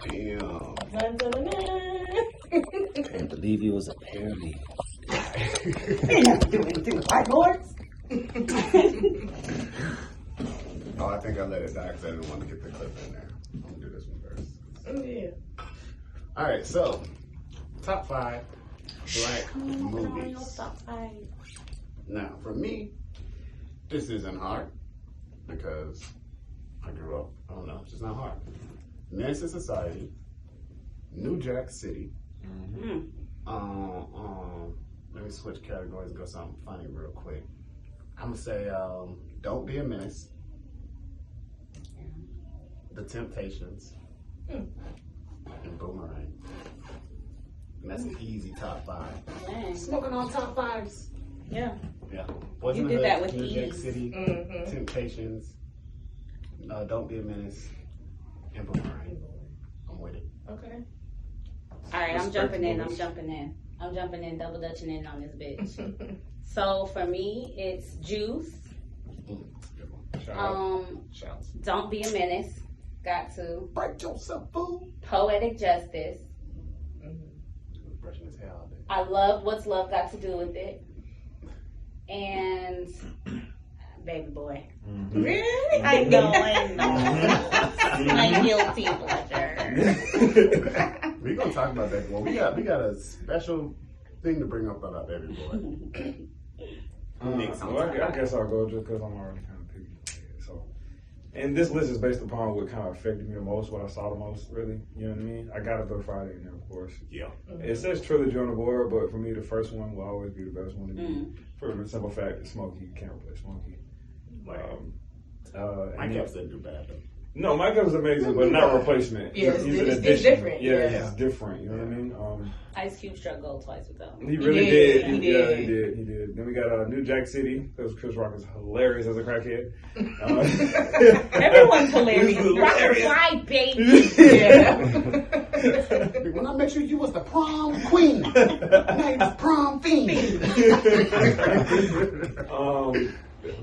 Damn. Dun-dun-dun-dun. Can't believe he was a paralegal. Ain't nothing to do anything with whiteboards. Oh, I think I let it die because I didn't want to get the clip in there. I'm going to do this one first. Oh, yeah. All right, so top 5 black movies. Top 5. Now, for me, this isn't hard because I grew up, I don't know, it's just not hard. Nancy Society, New Jack City. Let me switch categories and go something funny real quick. I'm going to say Don't Be a Menace, The Temptations, and Boomerang. And that's an easy top 5. Dang. Smoking on top 5s. Yeah. Yeah. You did that with New Jack ease. City, Temptations, Don't Be a Menace, and Boomerang. I'm with it. Okay. All right, I'm jumping in, double dutching in on this bitch. So for me, it's Juice. Good one. Shouts. Don't Be a Menace. Got to. Break yourself, fool. Poetic Justice. Brushing his hair all day. I love What's Love Got to Do with It. And Baby Boy. Really? I know. My guilty pleasure. We're gonna talk about that. Well, we got a special thing to bring up about Baby Boy. Well, I guess I'll go just because I'm already kind of picky. So, and this list is based upon what kind of affected me the most, what I saw the most, really. You know what I mean? I got to throw Friday in there, of course. Yeah. It says trilogy on the board, but for me, the first one will always be the best one to me. For the simple fact that Smokey, you can't replace Smokey. Mike Epps didn't do bad though. No, Mike Epps is amazing, but not a replacement. Yeah, He's an it's addition. different. Yeah, Yeah. it's different. You know what I mean? Ice Cube struck gold twice with them. He really did, did. he Yeah, did. he did. Then we got New Jack City, because Chris Rock is hilarious as a crackhead. Everyone's hilarious. He's hilarious. Why, baby? Yeah. When I met you was the prom queen. Now you the prom fiend.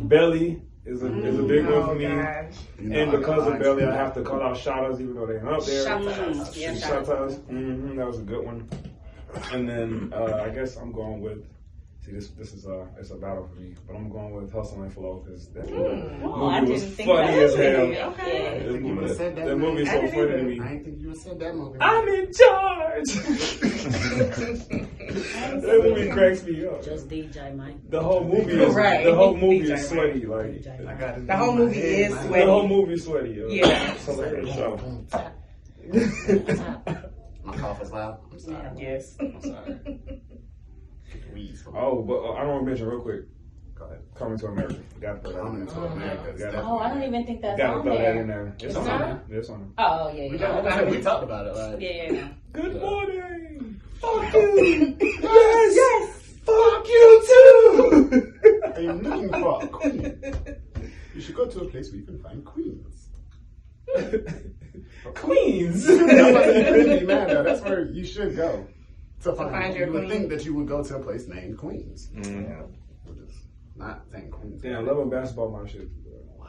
Belly is a big one for me. Gosh. And because of Belly, I have to call out Shout-outs, even though they ain't up there. Shout-outs. Yeah, Shout-outs. That was a good one. And then I guess I'm going with. See, this is it's a battle for me, but I'm going with Hustle and Flow because that movie was funny as hell. Okay. That You would've said that, that movie is so I didn't funny to either. me. I didn't think you would have said that movie. I'm in charge. That movie cracks me up. Just DJ, Mike. The whole movie is Right. the whole movie DJ, is sweaty. Like I got it The whole movie is the sweaty. whole movie is sweaty. Yo. Yeah. It's hilarious. So. My cough is loud. I'm sorry. Yes. I'm sorry. Weeds for me. Oh, but I don't want to mention real quick. Go ahead. Coming to America. Got to throw that in Coming there. to America. is Got definitely- Oh, I don't even think that's Got to on throw that in there. there. It's It's on not? there. It's on there. Oh, yeah, We, yeah. we talked about it, right? Yeah. Good morning. Fuck you. Yes. Fuck you too. I'm looking for a queen. You should go to a place where you can find queens. Queens. That's why you couldn't be mad though. That's where you should go to find your You would queen. think that you would go to a place named Queens. Yeah. Which is not saying Queens. Damn, love and basketball, my shit. Wow.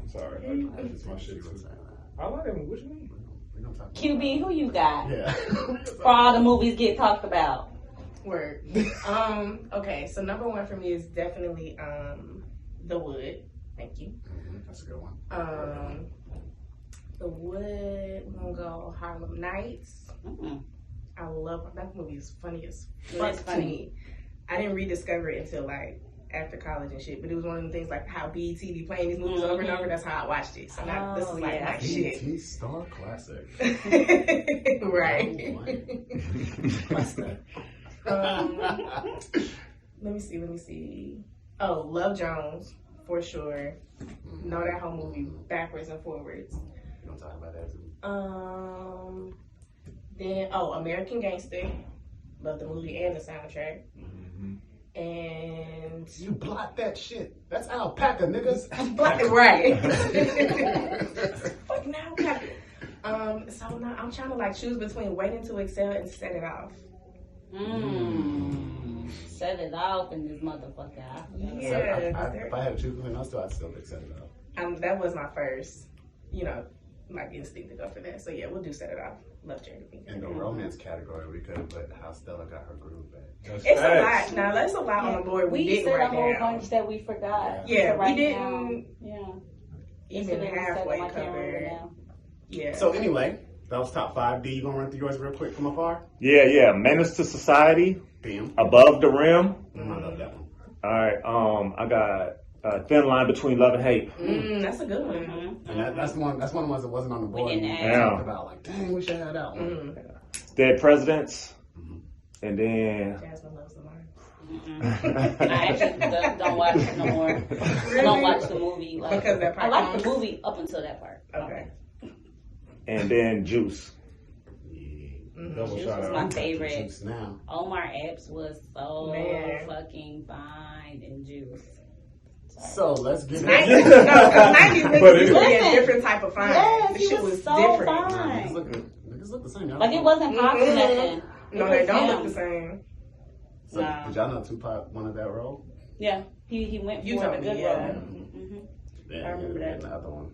I'm sorry. That's my shit. Too. I like him. What you mean? We don't talk about QB, who you got? Yeah. For all the movies get talked about. Word. Okay, so number 1 for me is definitely The Wood. Thank you. That's a good one. The Wood, we're gonna go Harlem Nights. I love that movie. Is funny as fuck It's to funny. me. I didn't rediscover it until like after college and shit, but it was one of the things like how BET be playing these movies over and over. That's how I watched it. So now this is like yeah. my shit. BT Star Classic. Right. What's that? Let me see. Oh, Love Jones for sure. Know that whole movie backwards and forwards. We don't talk about that too. Then American Gangster. Love the movie and the soundtrack. And You block that shit. That's alpaca, niggas. right. Fucking alpaca. So now I'm trying to like choose between Waiting to Excel and Set It Off. Set it off in this motherfucker. Yeah. If I had to choose between those two, I'd still pick Set It Off. That was my first, might be instinct to go for that. So yeah, we'll do Set It Off. Love Jada Pinkett. In the romance category, we could have put How Stella Got Her Groove Back. It's a lot. Now that's a lot on the board. We didn't said write a whole down. bunch that we forgot. Yeah, we didn't. even halfway cover. Yeah. So anyway, that was top 5. D, you gonna run through yours real quick from afar? Yeah. Menace to Society. Bam. Above the Rim. I love that one. All right. I got Thin Line Between Love and Hate. That's a good one. Mm-hmm. And that's one of the ones that wasn't on the board. We didn't We add. talked about like, dang, we should have that one. Dead Presidents. And then Jasmine Loves Lamar. I actually don't watch it no more. I don't watch the movie. Like, Because that part I like comes? the movie up until that part. Okay. and then Juice. Double Juice shout was out. my favorite. Juice now. Omar Epps was so Man. fucking fine in Juice. So let's get 90s, into no, 90s niggas But used to be a listen. different type of fine. Yes, The he shit was so different. fine. Niggas look the same. Y'all Like it don't- wasn't Fox or nothing. No, It they was don't him. look the same. So, Nah. did y'all know Tupac wanted that role? Yeah, he went You for told the me, good yeah. role. Mm-hmm. Yeah, I remember and that. the other one.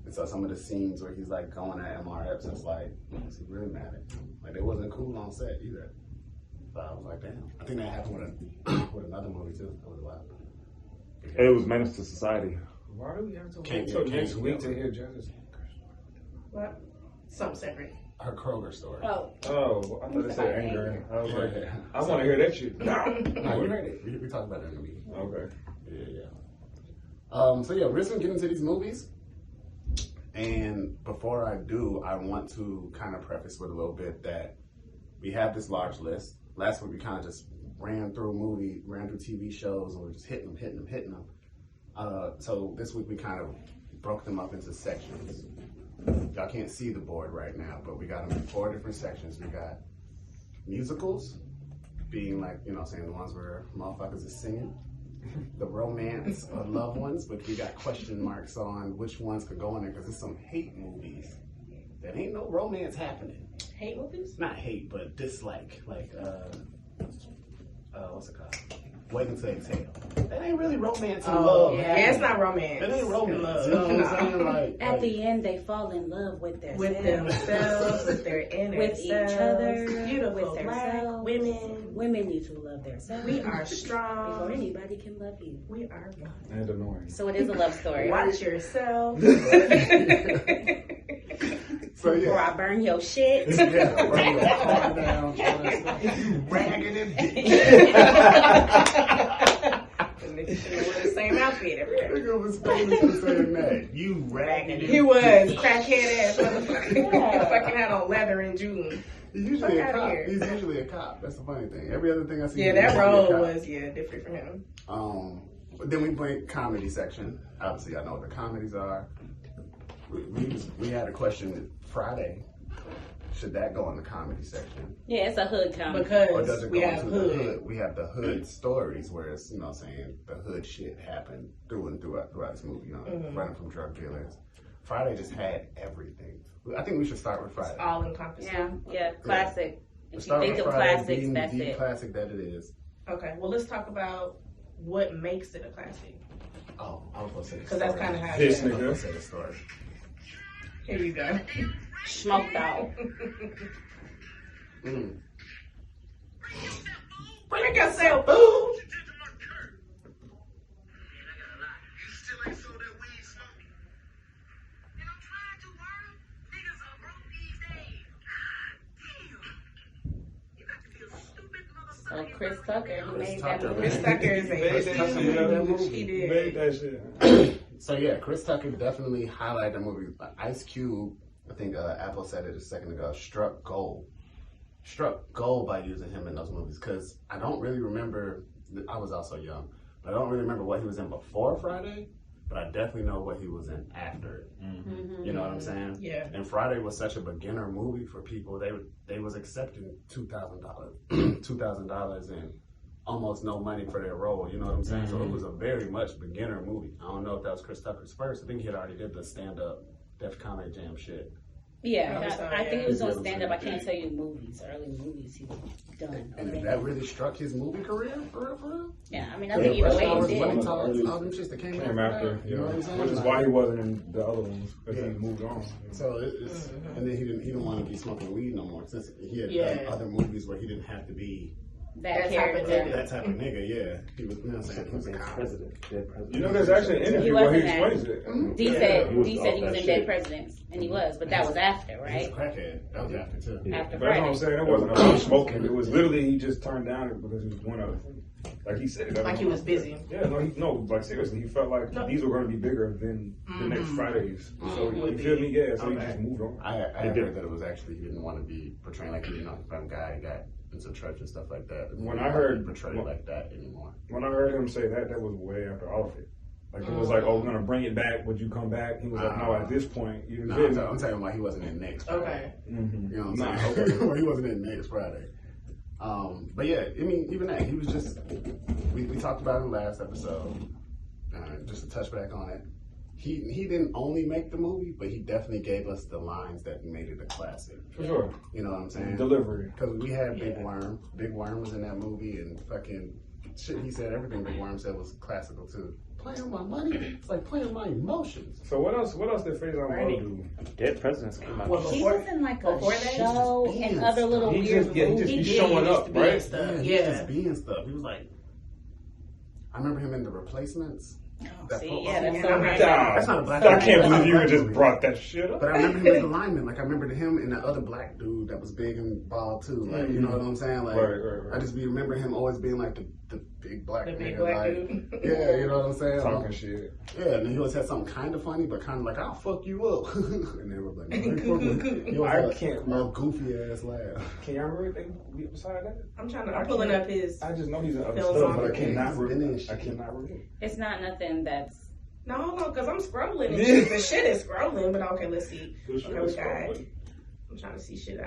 And so some of the scenes where he's like going at MR Epps, it's like, is he really mad at him? Like they wasn't cool on set either. So I was like, damn. I think that happened with another movie too. That was wild. It was Menace to Society. Why do we have to Can't wait till get- next can't week get- to hear Judge's? What? Something separate. Her Kroger story. Oh, Oh, I thought it said anger. I was like, Yeah. I want to hear that shit. No, you heard it. We talked about that in the meeting. Okay. Yeah. So yeah, we're just gonna get into these movies. And before I do, I want to kind of preface with a little bit that we have this large list. Last week we kind of just ran through TV shows, and we're just hitting them. So this week we kind of broke them up into sections. Y'all can't see the board right now, but we got them in 4 different sections. We got musicals, being like, you know what I'm saying, the ones where motherfuckers is singing. The romance or loved ones, but we got question marks on which ones could go in there because there's some hate movies that ain't no romance happening. Hate movies? Not hate, but dislike. Like, what's it called? Waiting to Exhale. That ain't really romance and love. Yeah, it's not romance. That ain't romance. Love. You know what I'm No. saying? Like, at the end they fall in love with their With themselves, with their inner with each selves, other, beautiful with black themselves. women. Women need to love themselves. We are before strong. anybody can love you. We are one. And annoying. So it is a love story. Watch yourself. so Before yeah. I burn your shit. Yeah, burn your car down, all that stuff. You raggedy bitch. The nigga should have worn the same outfit every day. Nigga was famous for saying that. You raggedy. He was crackhead ass motherfucker. Yeah. Fucking had on leather in June. He's usually a Fuck outta cop. here. He's usually a cop. That's the funny thing. Every other thing I see. Yeah, he's that usually a role cop. was different for him. But then we went comedy section. Obviously, I know what the comedies are. We had a question Friday. Should that go in the comedy section? Yeah, it's a hood comedy. Or does Because it we go have into the hood. hood? We have the hood stories where it's, you know what I'm saying, the hood shit happened throughout this movie, you know, running from drug dealers. Friday just had everything. I think we should start with Friday. All encompassing. Yeah, classic. Let's If you start think with of Friday classics, being that's the it. classic that it is. Okay, well, let's talk about what makes it a classic. Oh, I was going to say the Because that's story. kind of how This it is. I was going to say the story. Here you go. Smoked out. Bring yourself food. So Chris Tucker, he made that Tucker, movie. Chris Tucker is Made a that Tucker shit. made that movie. He did. Made that shit. So yeah, Chris Tucker definitely highlighted the movie. Ice Cube, I think Apple said it a second ago, struck gold by using him in those movies. Because I don't really remember, I was also young, but I don't really remember what he was in before Friday, but I definitely know what he was in after it. You know what I'm saying? Yeah. And Friday was such a beginner movie for people. They was accepting $2,000 and almost no money for their role. You know what I'm saying? So it was a very much beginner movie. I don't know if that was Chris Tucker's first. I think he had already did the stand-up Def Comedy Jam shit Yeah, I think he was doing stand up. I can't tell you movies, early movies he was done. And that really struck his movie career, for real? Yeah, I mean, I think either way it did. Money Talks, all them shits that came after. Yeah. You know what I'm saying? Which is why he wasn't in the other ones, because he moved on. So it's, and then he didn't want to be smoking weed no more, since he had done other movies where he didn't have to be that character. That type of nigga, yeah. He was, you know what I'm saying? He was a president. You know, there's actually an interview where he explains it. D said he was in Dead Presidents, and he was, but that was after, right? He was a crackhead. That was after, too. After But that's what I'm saying. It wasn't about smoking. It was literally he just turned down it because he was doing other things. Like he said it. Like he was busy. Yeah, like seriously, he felt like these were going to be bigger than the next Fridays. So you feel me? Yeah, so he just moved on. I heard that it was actually he didn't want to be portraying like he didn't know some guy got into church and stuff like that. When I heard portrayed like that anymore. When I heard him say that was way after all of it. Like it was like, oh, we're gonna bring it back. Would you come back? He was like, no. At this point, I'm talking about he wasn't in next Friday. Okay. You know what I'm saying? Well, he wasn't in next Friday. But yeah, I mean, even that, he was just. We talked about him last episode. Just to touch back on it, he didn't only make the movie, but he definitely gave us the lines that made it a classic. For sure. You know what I'm saying? Delivery. Because we had Big Worm. Big Worm was in that movie, and fucking shit he said, everything Big Worm said was classical too. Playing on my money, it's like playing on my emotions. So what else did Faison Moore do? Dead Presidents came out. He was in like a show and other little weird movies. He just be showing up, right? Yeah, he just being stuff. He was like, I remember him in The Replacements. That's so right. That's not a black. I can't believe you just brought that shit up. But I remember him as a lineman. Like I remember him and the other black dude that was big and bald too. Like you know what I'm saying? Like right. I just remember him always being like the big black nigga. Big black like, dude. Yeah, you know what I'm saying? Talking shit. Yeah, and he always had something kind of funny, but kind of like I'll fuck you up. And they were like, he always had a goofy ass laugh. Can y'all remember anything beside that? I'm pulling up his. I just know he's in other stuff, but I cannot remember. It's not nothing that's. No, because I'm scrolling. And the shit is scrolling, but okay, let's see. Okay, we got. I'm trying to see shit.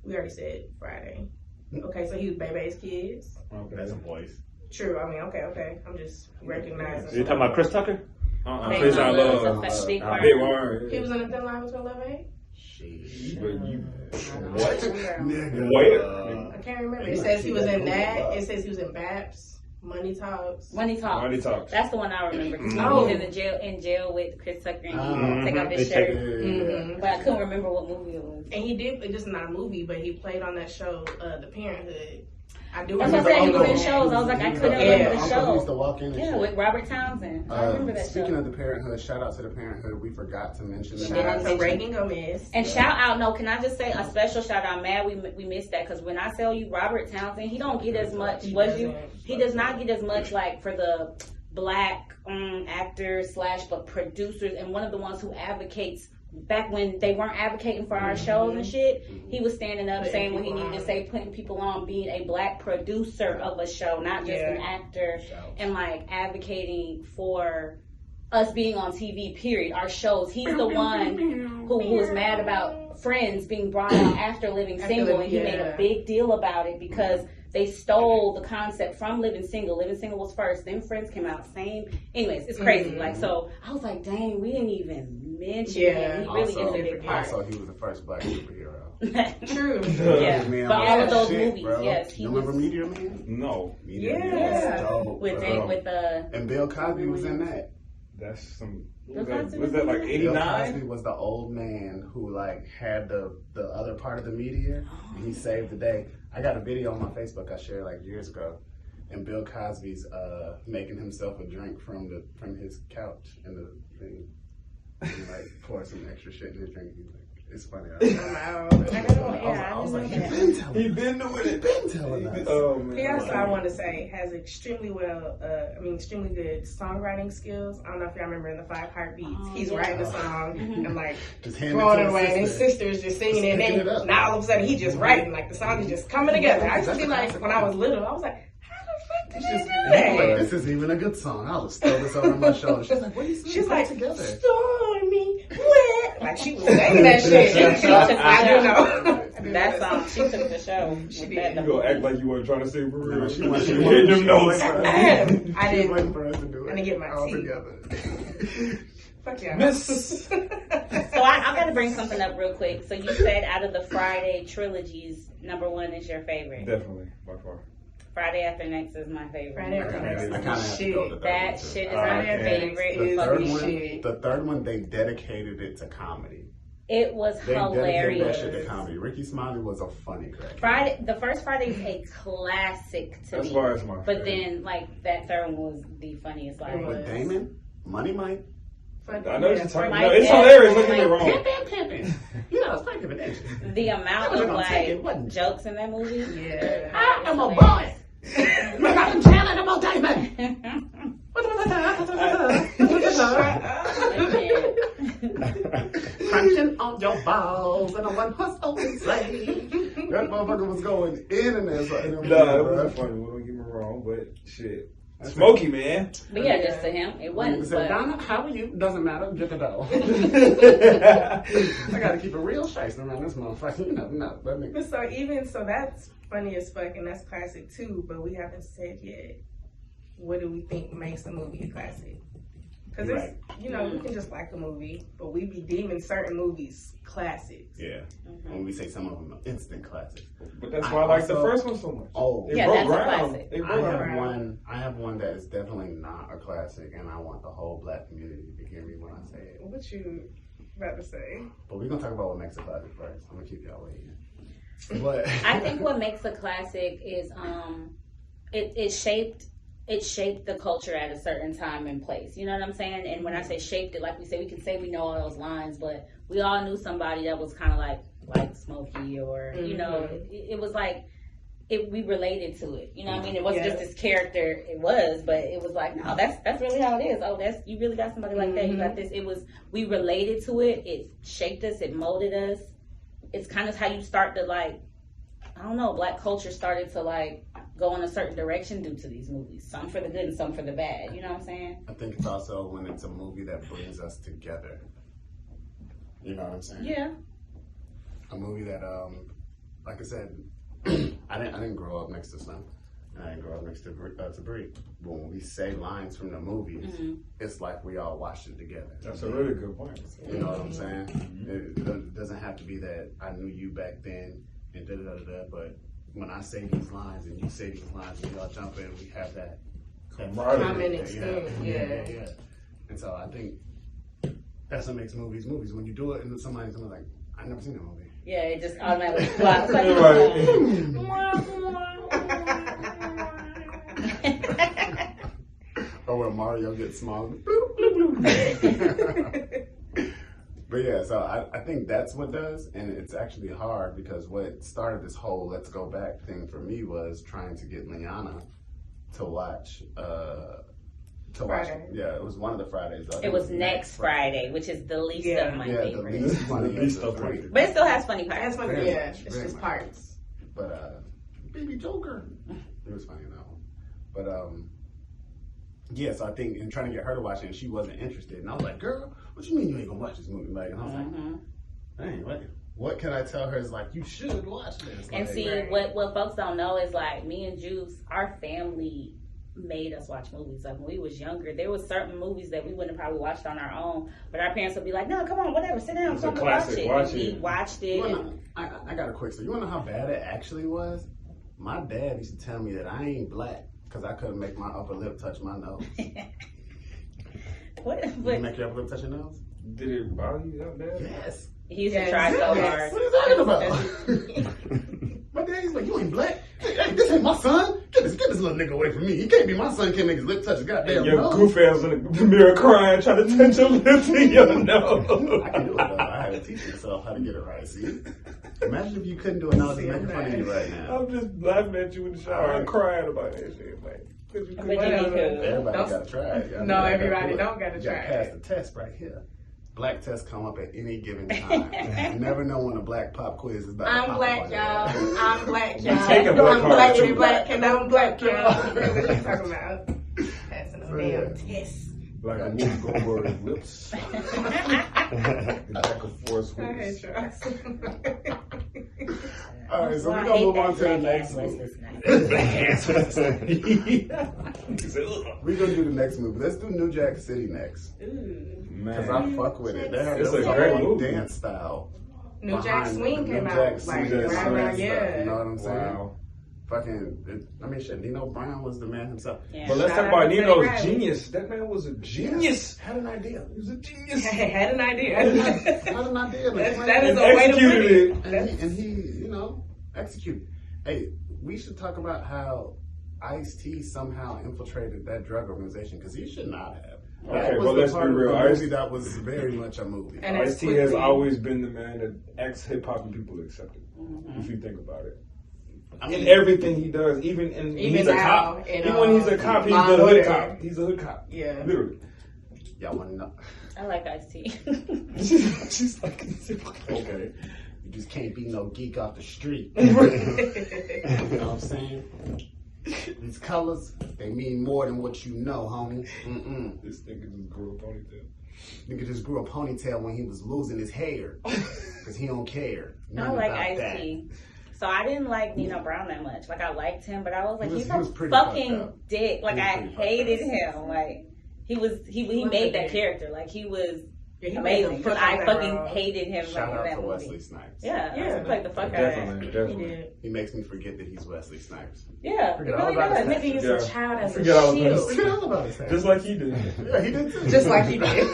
We already said Friday. Okay, so he was Bebe's kids. Okay, that's a voice. True. I mean, okay. I'm just recognizing. You talking about Chris Tucker? Faison Love. Big Worm. He was in the Thin Line Between Love and Hate. What? I can't remember. It says he was in that. It says he was in Babs. Money Talks. That's the one I remember. He was in jail with Chris Tucker and he take off his shirt. But I couldn't remember what movie it was. And he did. This is not a movie, but he played on that show, The Parenthood. I do. That's what I said. He was in shows. I was like, I couldn't remember the show. He used to walk in. Yeah, with Robert Townsend. I remember that Speaking show. of The Parenthood, shout out to The Parenthood. We forgot to mention that. Shout out to Reagan Gomez. And shout out, can I just say a special shout out? Mad we missed that because when I tell you Robert Townsend, he don't get as much. He does not get as much like for the black actors / but producers, and one of the ones who advocates. Back when they weren't advocating for our shows and shit, he was standing up saying what he needed to say, putting people on, being a black producer of a show, not just an actor, and like advocating for us being on TV, period, our shows. He's the one who was mad about Friends being brought out after Living Single, and he made a big deal about it because they stole the concept from Living Single. Living Single was first, then Friends came out. Anyways, it's crazy. Like, so I was like, dang, we didn't even mention him. He really is a big part. Also, he was the first black superhero. True. Yeah. But all of those movies, bro. Yes. You remember Meteor Man? No. Meteor Man was dope, with and Bill Cosby was in that. That's some. Was that like 89? Bill Cosby was the old man who like had the other part of the meteor. And he saved the day. I got a video on my Facebook I shared like years ago, and Bill Cosby's making himself a drink from his couch in the thing, and like pour some extra shit in his drink. He's like, it's funny. I was like, he been doing it. Been telling us. He also, I want to say, has extremely good songwriting skills. I don't know if y'all remember in the 5 Heartbeats. He's writing the song and like throwing it away, and his sister's just singing it. And then now all of a sudden he just writing, like the song is just coming together. I used to be like, when I was little, I was like, how the fuck did you do that? This isn't even a good song. I'll just throw this over my shoulder. She's like, what are you saying? She's like, together. Stormy, wet. Like she was saying that shit. I do know. That song, she took the show. She did. You gonna act like you weren't trying to sing for real. She hit them notes. I didn't. Waiting for us to do it. I didn't get my all tea. together. Fuck yeah. Miss. So I got to bring something up real quick. So you said out of the Friday trilogies, number one is your favorite. Definitely, by far. Friday After Next is my favorite. Friday After Next I kind of have to go to That shit is my favorite. The third one, they dedicated it to comedy. It was They dedicated hilarious. that shit to comedy. Ricky Smiley was a funny Friday, the first Friday is a classic to That's me. why it's my favorite. But then, like, that third one was the funniest. Like, With Damon, Money Mike. I know what you're talking Mike about. It's Epps, hilarious. Don't get me Mike wrong. Pimpin'. You know, it's like a the amount Wasn't of gonna take it, like wasn't it? jokes in that movie. Yeah. I am a boy. Look at him telling about Damon. Crunching on your balls and a one horse open sleigh. That motherfucker was going in and there. Nah, it wasn't funny. Well, don't get me wrong, but shit. Smokey, man. But yeah, just to him, it wasn't. Said, But Donna, how are you? Doesn't matter. Get the dough. I gotta keep it real shiesty around this motherfucker. No, that nigga. So that's funny as fuck and that's classic too. But we haven't said yet. What do we think makes a movie a classic? Because Right. you know, you can just like a movie, but we be deeming certain movies classics. Yeah. When we say some of them are instant classics. But that's why I like the first one so much. Oh, It Yeah, broke that's a ground. classic. It I broke have ground. I have one that is definitely not a classic, and I want the whole black community to hear me when I say it. What you about to say? But we're gonna talk about what makes a classic first. I'm gonna keep y'all waiting. But I think what makes a classic is it shaped the culture at a certain time and place. You know what I'm saying? And when I say shaped it, like we say, we can say we know all those lines, but we all knew somebody that was kind of like Smokey, or you know, it was like we related to it. You know what I mean? It wasn't just this character. It was, but it was like, no, that's really how it is. Oh, you really got somebody like that. You got this. It was, we related to it. It shaped us. It molded us. It's kind of how you start to like, I don't know, black culture started to like go in a certain direction due to these movies. Some for the good and some for the bad. You know what I'm saying? I think it's also when it's a movie that brings us together. You know what I'm saying? Yeah. A movie that, like I said, I didn't grow up next to Slim. I didn't grow up next to Bree. But when we say lines from the movies, it's like we all watched it together. That's a really good point. You know what I'm saying? It doesn't have to be that I knew you back then and da-da-da-da, but when I say these lines and you say these lines and y'all jump in, we have that Common experience. Yeah. And so I think that's what makes movies. When you do it and somebody's like, I've never seen that movie. Yeah, it just automatically flies. Or when Mario gets small. But yeah, so I think that's what does, and it's actually hard because what started this whole let's go back thing for me was trying to get Liana to watch. Friday. Yeah, it was one of the Fridays. It was next Friday, which is the least of my the favorites. least funny of the three. But it still has funny parts. That's funny. Very Yeah, much, it's very just much. parts. But Baby Joker, it was funny in that one. But yeah, so I think in trying to get her to watch it, and she wasn't interested, and I was like, "Girl, what you mean you ain't gonna watch this movie?" Like, and I was like, "Dang, what can I tell her?" Is like, "You should watch this." And like, see, what folks don't know is like me and Juice, our family made us watch movies. Like when we was younger, there was certain movies that we wouldn't have probably watched on our own, but our parents would be like, "No, come on, whatever, sit down, It's a come watch classic, it." watch And we it. watched it. You wanna, I got a quick story. You wanna know how bad it actually was? My dad used to tell me that I ain't black because I couldn't make my upper lip touch my nose. What? Did you make your upper lip touch your nose? Did it bother you that bad? Yes. He used to try so hard. What are you talking about? My dad's like, you ain't black. Hey, this ain't my son. Get this little nigga away from me. He can't be my son. Can't make his lip touch his goddamn Your nose. goof ass in the mirror crying, trying to touch your lips in your nose. I can do it though. I had to teach myself how to get it right. See? Imagine if you couldn't do it now. It's making fun of you right now. I'm just laughing at you in the shower and crying about that shit. Like, But you Everybody gotta try it. No, everybody don't gotta try You gotta pass the test right here. Black tests come up at any given time. You never know when a black pop quiz is about to I'm pop black, up. y'all. I'm black, y'all. take a black I'm card, black too. and black, and I'm black, y'all. What you talking about? Passing a damn test. Like a Whoopi Goldberg's lips. The back of Forrest I Whitaker. hate y'all. All right, so Well, we're I gonna move hate on to the that next black movie. ass list tonight. We're gonna do the next movie. Let's do New Jack City next. Ooh. Because I fuck with it. They have It's this a great whole movie. dance style. New Jack Swing came New out Jack like Swing, right stuff, around, you yeah. know what I'm saying? Wow. Shit, Nino Brown was the man himself. Yeah. But let's Shout talk out about to Nino's Freddie genius. That man was a genius. Had an idea. He was a genius. Had an idea. Had an idea. That is And a way to put executed it. And he, executed. Hey, we should talk about how Ice-T somehow infiltrated that drug organization because he should not have. That Okay, was well, the let's be part of the real. movie that was very much a movie. And Ice-T has always been the man that ex-hip hop people accepted. If you think about it. In everything he does, even he's a now, cop. in, Even when he's a cop, he's Law the and hood Order. cop. He's a hood cop. Yeah. Literally. Y'all want to know? I like Ice-T. She's like, Okay. You just can't be no geek off the street. You know what I'm saying? These colors, they mean more than what you know, homie. this nigga just grew a ponytail. Nigga just grew a ponytail when he was losing his hair. Because he don't care. I Nothing like about that. Ice-T. So I didn't like Nino Brown that much. Like I liked him, but I was like, He was he's a pretty fucked fucking up. dick. Like He was I pretty fucked hated up. him. Like he was made a that dick. character. Like he was He made amazing. the Because fuck I out fucking that role. hated him Shout like, out in to that Wesley movie. Snipes. Yeah, he played the fuck out of Definitely, it. He definitely. did. He makes me forget that he's Wesley Snipes. Yeah, it Forget all really about does. his Nigga used Yeah. a child as a Forget all about shield. Forget all about his Just like he did. Yeah, he did too. Just like he did.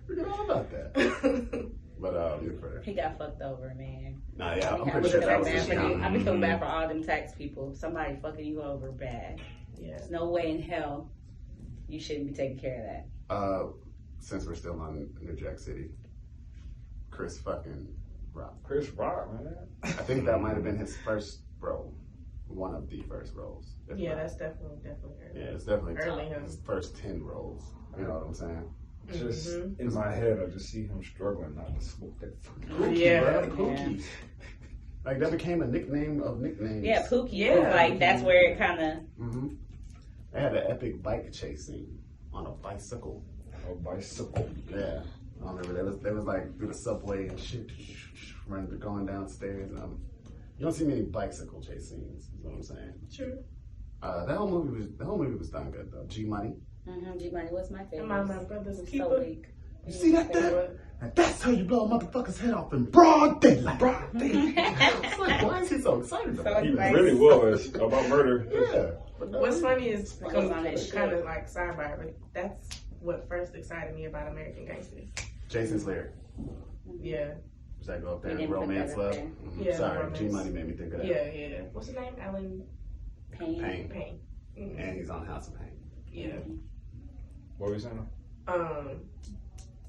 Forget all about that. But He got fucked over, man. nah, yeah, I'm I pretty be sure feeling that was bad his for you. job. I be feeling bad for all them tax people. Somebody fucking you over bad. Yeah. There's no way in hell you shouldn't be taking care of that. Since we're still on New Jack City, Chris fucking Rock. Chris Rock, man. I think that might have been his first role. One of the first roles. if Yeah, not. that's definitely early. Yeah, it's definitely Early top, him. his first 10 roles. You know what I'm saying? Just Mm-hmm. in my head, I just see him struggling not to smoke that fucking. Pookie, Yeah. bro, Pookie. Like that became a nickname of nicknames. Yeah, Pookie. Yeah. Like that's where it kind of. Mm-hmm. They had an epic bike chase scene on a bicycle. A bicycle. Yeah, I remember they was like through the subway and shit, running, going downstairs. You don't see many bicycle chase scenes. Is what I'm saying. True. The whole movie was done good though. G Money. G Money was my favorite. My brother's It was keeper. so weak. You see that? And that's how you blow a motherfucker's head off in broad daylight. Broad daylight. It's like, why is he so excited about He it? Like- really was about murder. Yeah. But What's funny is Focus on that shit. kind of like sidebar, but that's what first excited me about American Gangster. Jason's lyric. Yeah, Does that go up there We in didn't put romance that up love? there. Mhm. Yeah, Sorry, romance. G Money made me think of that. yeah. What's his name? Alan Pain. Pain. Payne. And he's on House of Pain. Yeah. What were you saying?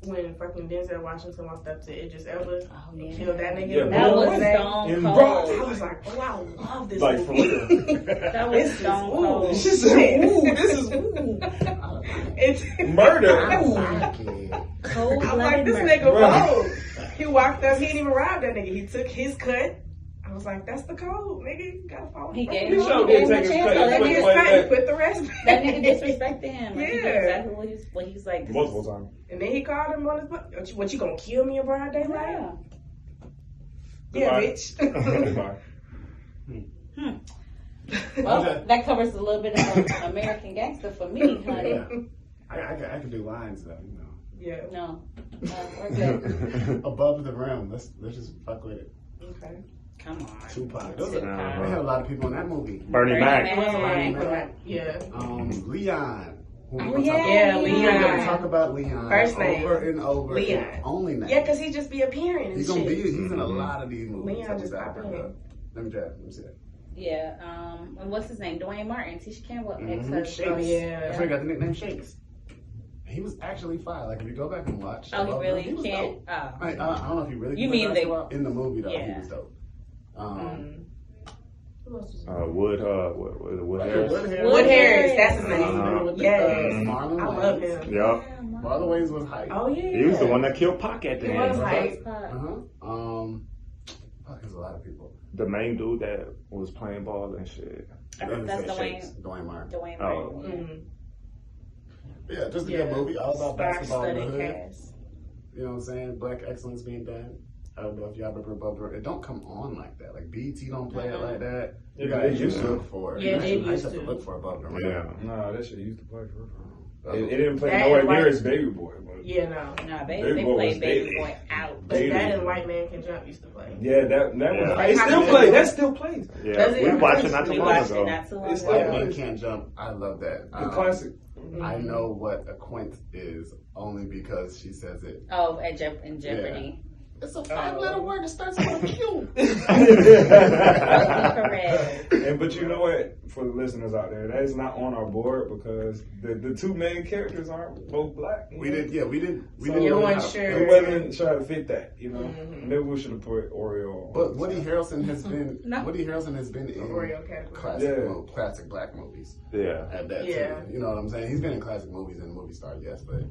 When fucking Denzel Washington walked up to Idris Elba Oh and yeah. killed that nigga. Yeah, That was like- Stone In Cold. broad I was like, oh, I love this Like, for movie. real. That was Stone Cold. She said, "Ooh, this is ooh. It's murder." I Ooh. like it. Cold I was like, this blooded nigga Right. bold. He walked up, he didn't even rob that nigga. He took his cut. I was like, that's the code, nigga. You gotta follow He the gave code. him, sure he gave did him a take his chance. cut. So He that took Wait, his wait, cut wait. and put the rest back. that nigga disrespected him. Like, he did Yeah. exactly what he's like. This is- Multiple times. And then he called him on his butt. What you gonna kill me in broad daylight? Yeah. Yeah, Goodbye. bitch. Goodbye. Well, Okay. that covers a little bit of American Gangster for me, honey. Yeah. I can do lines though, you know. Yeah. No, we're good. Above the rim. Let's just fuck with it. Okay. Come on. Tupac. Tupac. They had a lot of people in that movie. Bernie Mac. It was a lot of people Right. like, yeah. Leon. Who we Oh, gonna yeah. talk Yeah, about? Leon. We're gonna talk about Leon First name. over and over. Leon. and only name. Yeah, because he just be appearing and He's shit. gonna be. He's in a lot of these movies. Leon that we just gotta pop bring in. up. Let me see that. Yeah. And what's his name? Dwayne Martin. Tisha Campbell. Shakes. Oh, yeah. That's where he got the nickname Shakes. He was actually fire. Like if you go back and watch. Oh, he Above really the Rim, was can't. dope. Oh. I don't know if he really. You can mean rap they- well. In the movie though? He Yeah. was dope. Who else was Wood Harris. Wood Harris, that's his name. Uh-huh. Yes. Marlon I love Wayans. him. Yup. Marlon Wayans was hype. Oh, yeah. He was the one that killed Pac at the He was end. hype. Fuck, there's a lot of people. The main dude that was playing ball and shit. I think that's Shakes, Dwayne. Dwayne Martin. Dwayne Oh. Martin. Mhm. Yeah, just a Yeah. good movie. All about basketball in the Star-studded hood. cast. You know what I'm saying? Black excellence being done. I don't know if y'all ever above the rim. It don't come on like that. Like BET don't play it like that. You Yeah, guys they used used to to. look for it. Yeah, they I used used to have to. to look for above the rim. Yeah. Nah, that shit used to play for real. It didn't play That nowhere and near White- as Baby Boy. But Yeah, no. Nah, Baby they Boy played was Baby dead. Boy out. But Dated. that and White Man Can Jump used to play. yeah, that Yeah. was. It still plays. That still plays. Yeah, Does it? we watched it not We too long watched it ago. not too long It's ago. White still- Man Can't Jump. I love that. The classic. I know what a quint is only because she says it. Oh, in Jeopardy. It's a 5-letter word that starts with a Q. Correct. But you know what? For the listeners out there, that is not on our board because the two main characters aren't both black. We didn't You know weren't how to- sure. We wasn't trying to fit that, you know. Mhm. Maybe we should have put Oreo on. But Woody Harrelson has been No. Woody Harrelson has been in Oreo category. classic black movies. Yeah. At that Yeah. too. You know what I'm saying? He's been in classic movies and movie star, yes, but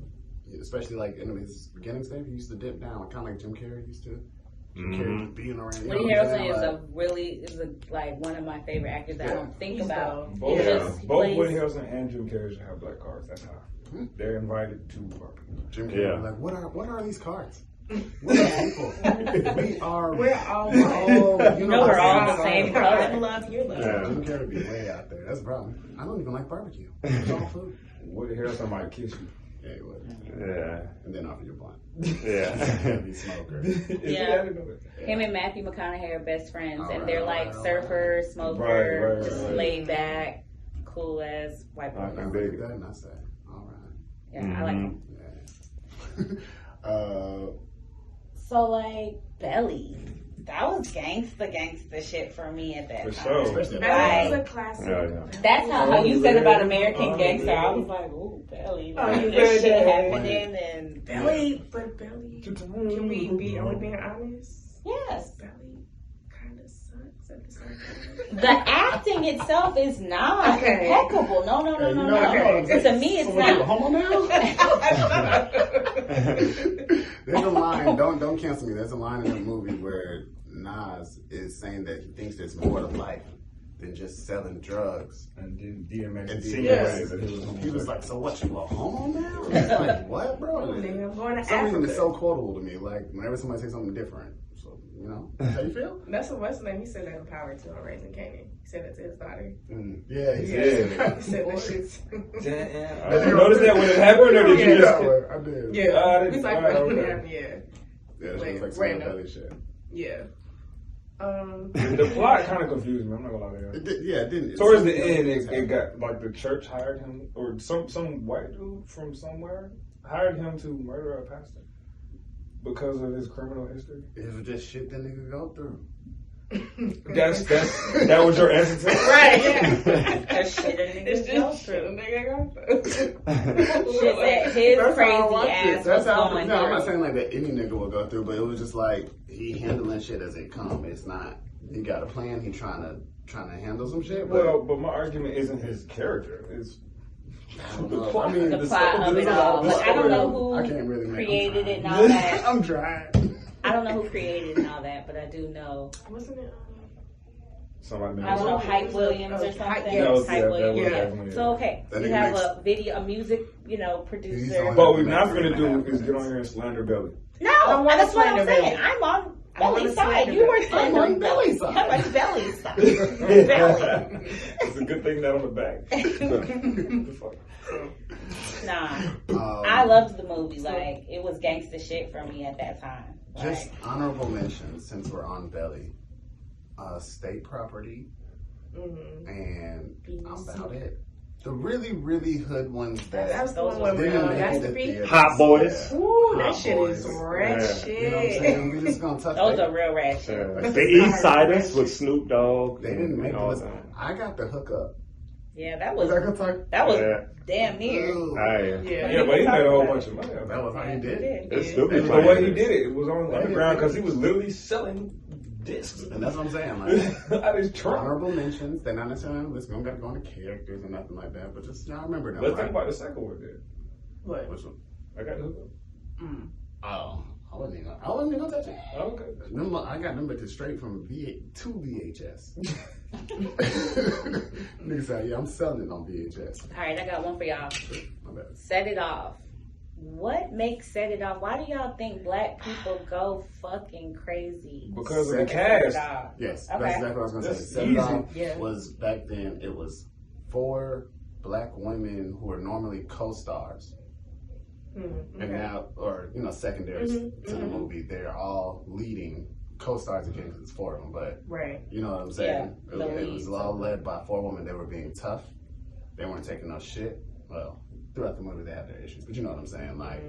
especially like in his beginning stage, he used to dip down, kind of like Jim Carrey used to. Jim Carrey being around. You know Woody what I'm Harrelson saying? is like one of my favorite actors that I don't think He's about. Both, He just both plays- Woody Harrelson and Jim Carrey should have black cards. That's how they're invited to our people. Jim Carrey, Yeah. like, what are these cards? What are people? We're all we're You know we're all the same I color. love your love. Yeah. Jim Carrey be way out there. That's the problem. I don't even like barbecue. It's all food. Woody Harrelson might kiss you. Yeah, he would. Yeah. And then offer you a blunt. Yeah. Heavy smoker. Yeah. Him and Matthew McConaughey are best friends, and they're like Alright. surfers, smoker, Right, just right. laid back, cool as white I people. can I dig dig it. that and I say, all right. Yeah, I like them. Yeah. So like Belly, that was gangsta shit for me at that For time. sure. Especially That was Right. a classic. Yeah. That's how you said about American Gangster. I was like, ooh, Belly. Oh, Like, you this read shit that. happening and Belly, but Belly, can we be only being honest? yes. Belly kind of sucks at the same time. The acting itself is not Okay. impeccable. No. You know what I'm saying? To me, it's So what, you a not. homo now? There's a line, don't cancel me. There's a line in the movie where Nas is saying that he thinks there's more to life than just selling drugs. And then DMX And Yes. he was like, so what, you a homo now? It's like, what, bro? Nigga, I'm going to Something Africa. is so quotable to me. Like, whenever somebody says something different. So, you know, how you feel? That's what's his name. He said that in Power too on Raising Kanan. He said that to his daughter. Yeah, he He said said that shit's. Damn. Did you notice that when it happened, or did you just? I did. Yeah. I didn't- He's like, alright, yeah. Yeah, that Like, was like some random. belly shit. Yeah. The plot kind of confused me. I'm not gonna lie to you. Yeah, it didn't. Towards the end, it got like the church hired him, or some white dude from somewhere hired him to murder a pastor because of his criminal history. It was just shit that nigga go through. That was your answer to it? Right, yeah. That shit that It's niggas go just shit a through. nigga go through. Shit that his That's how I crazy watched it. ass was That's how going no, I'm not through. saying like that any nigga will go through, but it was just like he handling shit as it come. It's not he got a plan, he trying to handle some shit. But Well, but my argument isn't his character. It's I don't know. I mean, The the plot of it all. Like, I don't know I can't really who make- created I'm it and all that. I'm trying. I don't know who created and all that, but I do know. Wasn't it? somebody made I don't know, it. Hype Williams or something. Hype, That was- Hype that Williams. was Yeah. definitely So okay, That you nigga have makes- a music, producer. on- But what we're not gonna do is get on here and slander Belly. No, don't wanna that's what I'm slander saying. Belly. I'm on I wanna Belly's side. slander You were Belly. I'm slandering on Belly's side. I'm on Belly's side. Belly. It's a good thing that on the back. The fuck? Nah, I loved the movie. Like it was gangster shit for me at that time. Just Like, honorable mentions since we're on Belly. State property and about it. The really, really hood ones That was the Those one was with didn't make it to Masterpiece. theaters. Hot Boys. Ooh, that Hot shit is Boys. rat Yeah. shit. You know what I'm saying? We just gonna touch those that. are real rat shit. The East Siders with Snoop Dogg. They didn't make and all this. that. I got the hookup. Yeah, that Was was that good talk? Yeah. damn near. Ooh. Hey. Yeah, but he made a whole bunch of money. That was how he did it. It's stupid. But what he did, it was on underground because he was literally selling discs And that's what I'm saying. Like, out his trunk. honorable mentions. They're not necessarily on the list. We don't got to go into characters or nothing like that. But just y'all remember them. Let's right? think about the second one then. What? Which one? I got the hookup. Oh, I wasn't even gonna touch it. Oh, okay. I got them bitches straight from to VHS. Nigga said, yeah, I'm selling it on VHS. All right, I got one for y'all. My bad. Set It Off. What makes Set It Off? Why do y'all think black people go fucking crazy? Because of the Set cast. Yes, Okay. that's exactly what I was gonna That's say. Set It Off easy. Yeah. was back then. It was 4 black women who are normally co-stars. Okay. And now, or secondaries to the movie, they're all leading co-stars again because it's 4 of them. But right, you know what I'm saying? Yeah, it was all led by 4 women. They were being tough. They weren't taking no shit. Well, throughout the movie they had their issues, but you know what I'm saying? Like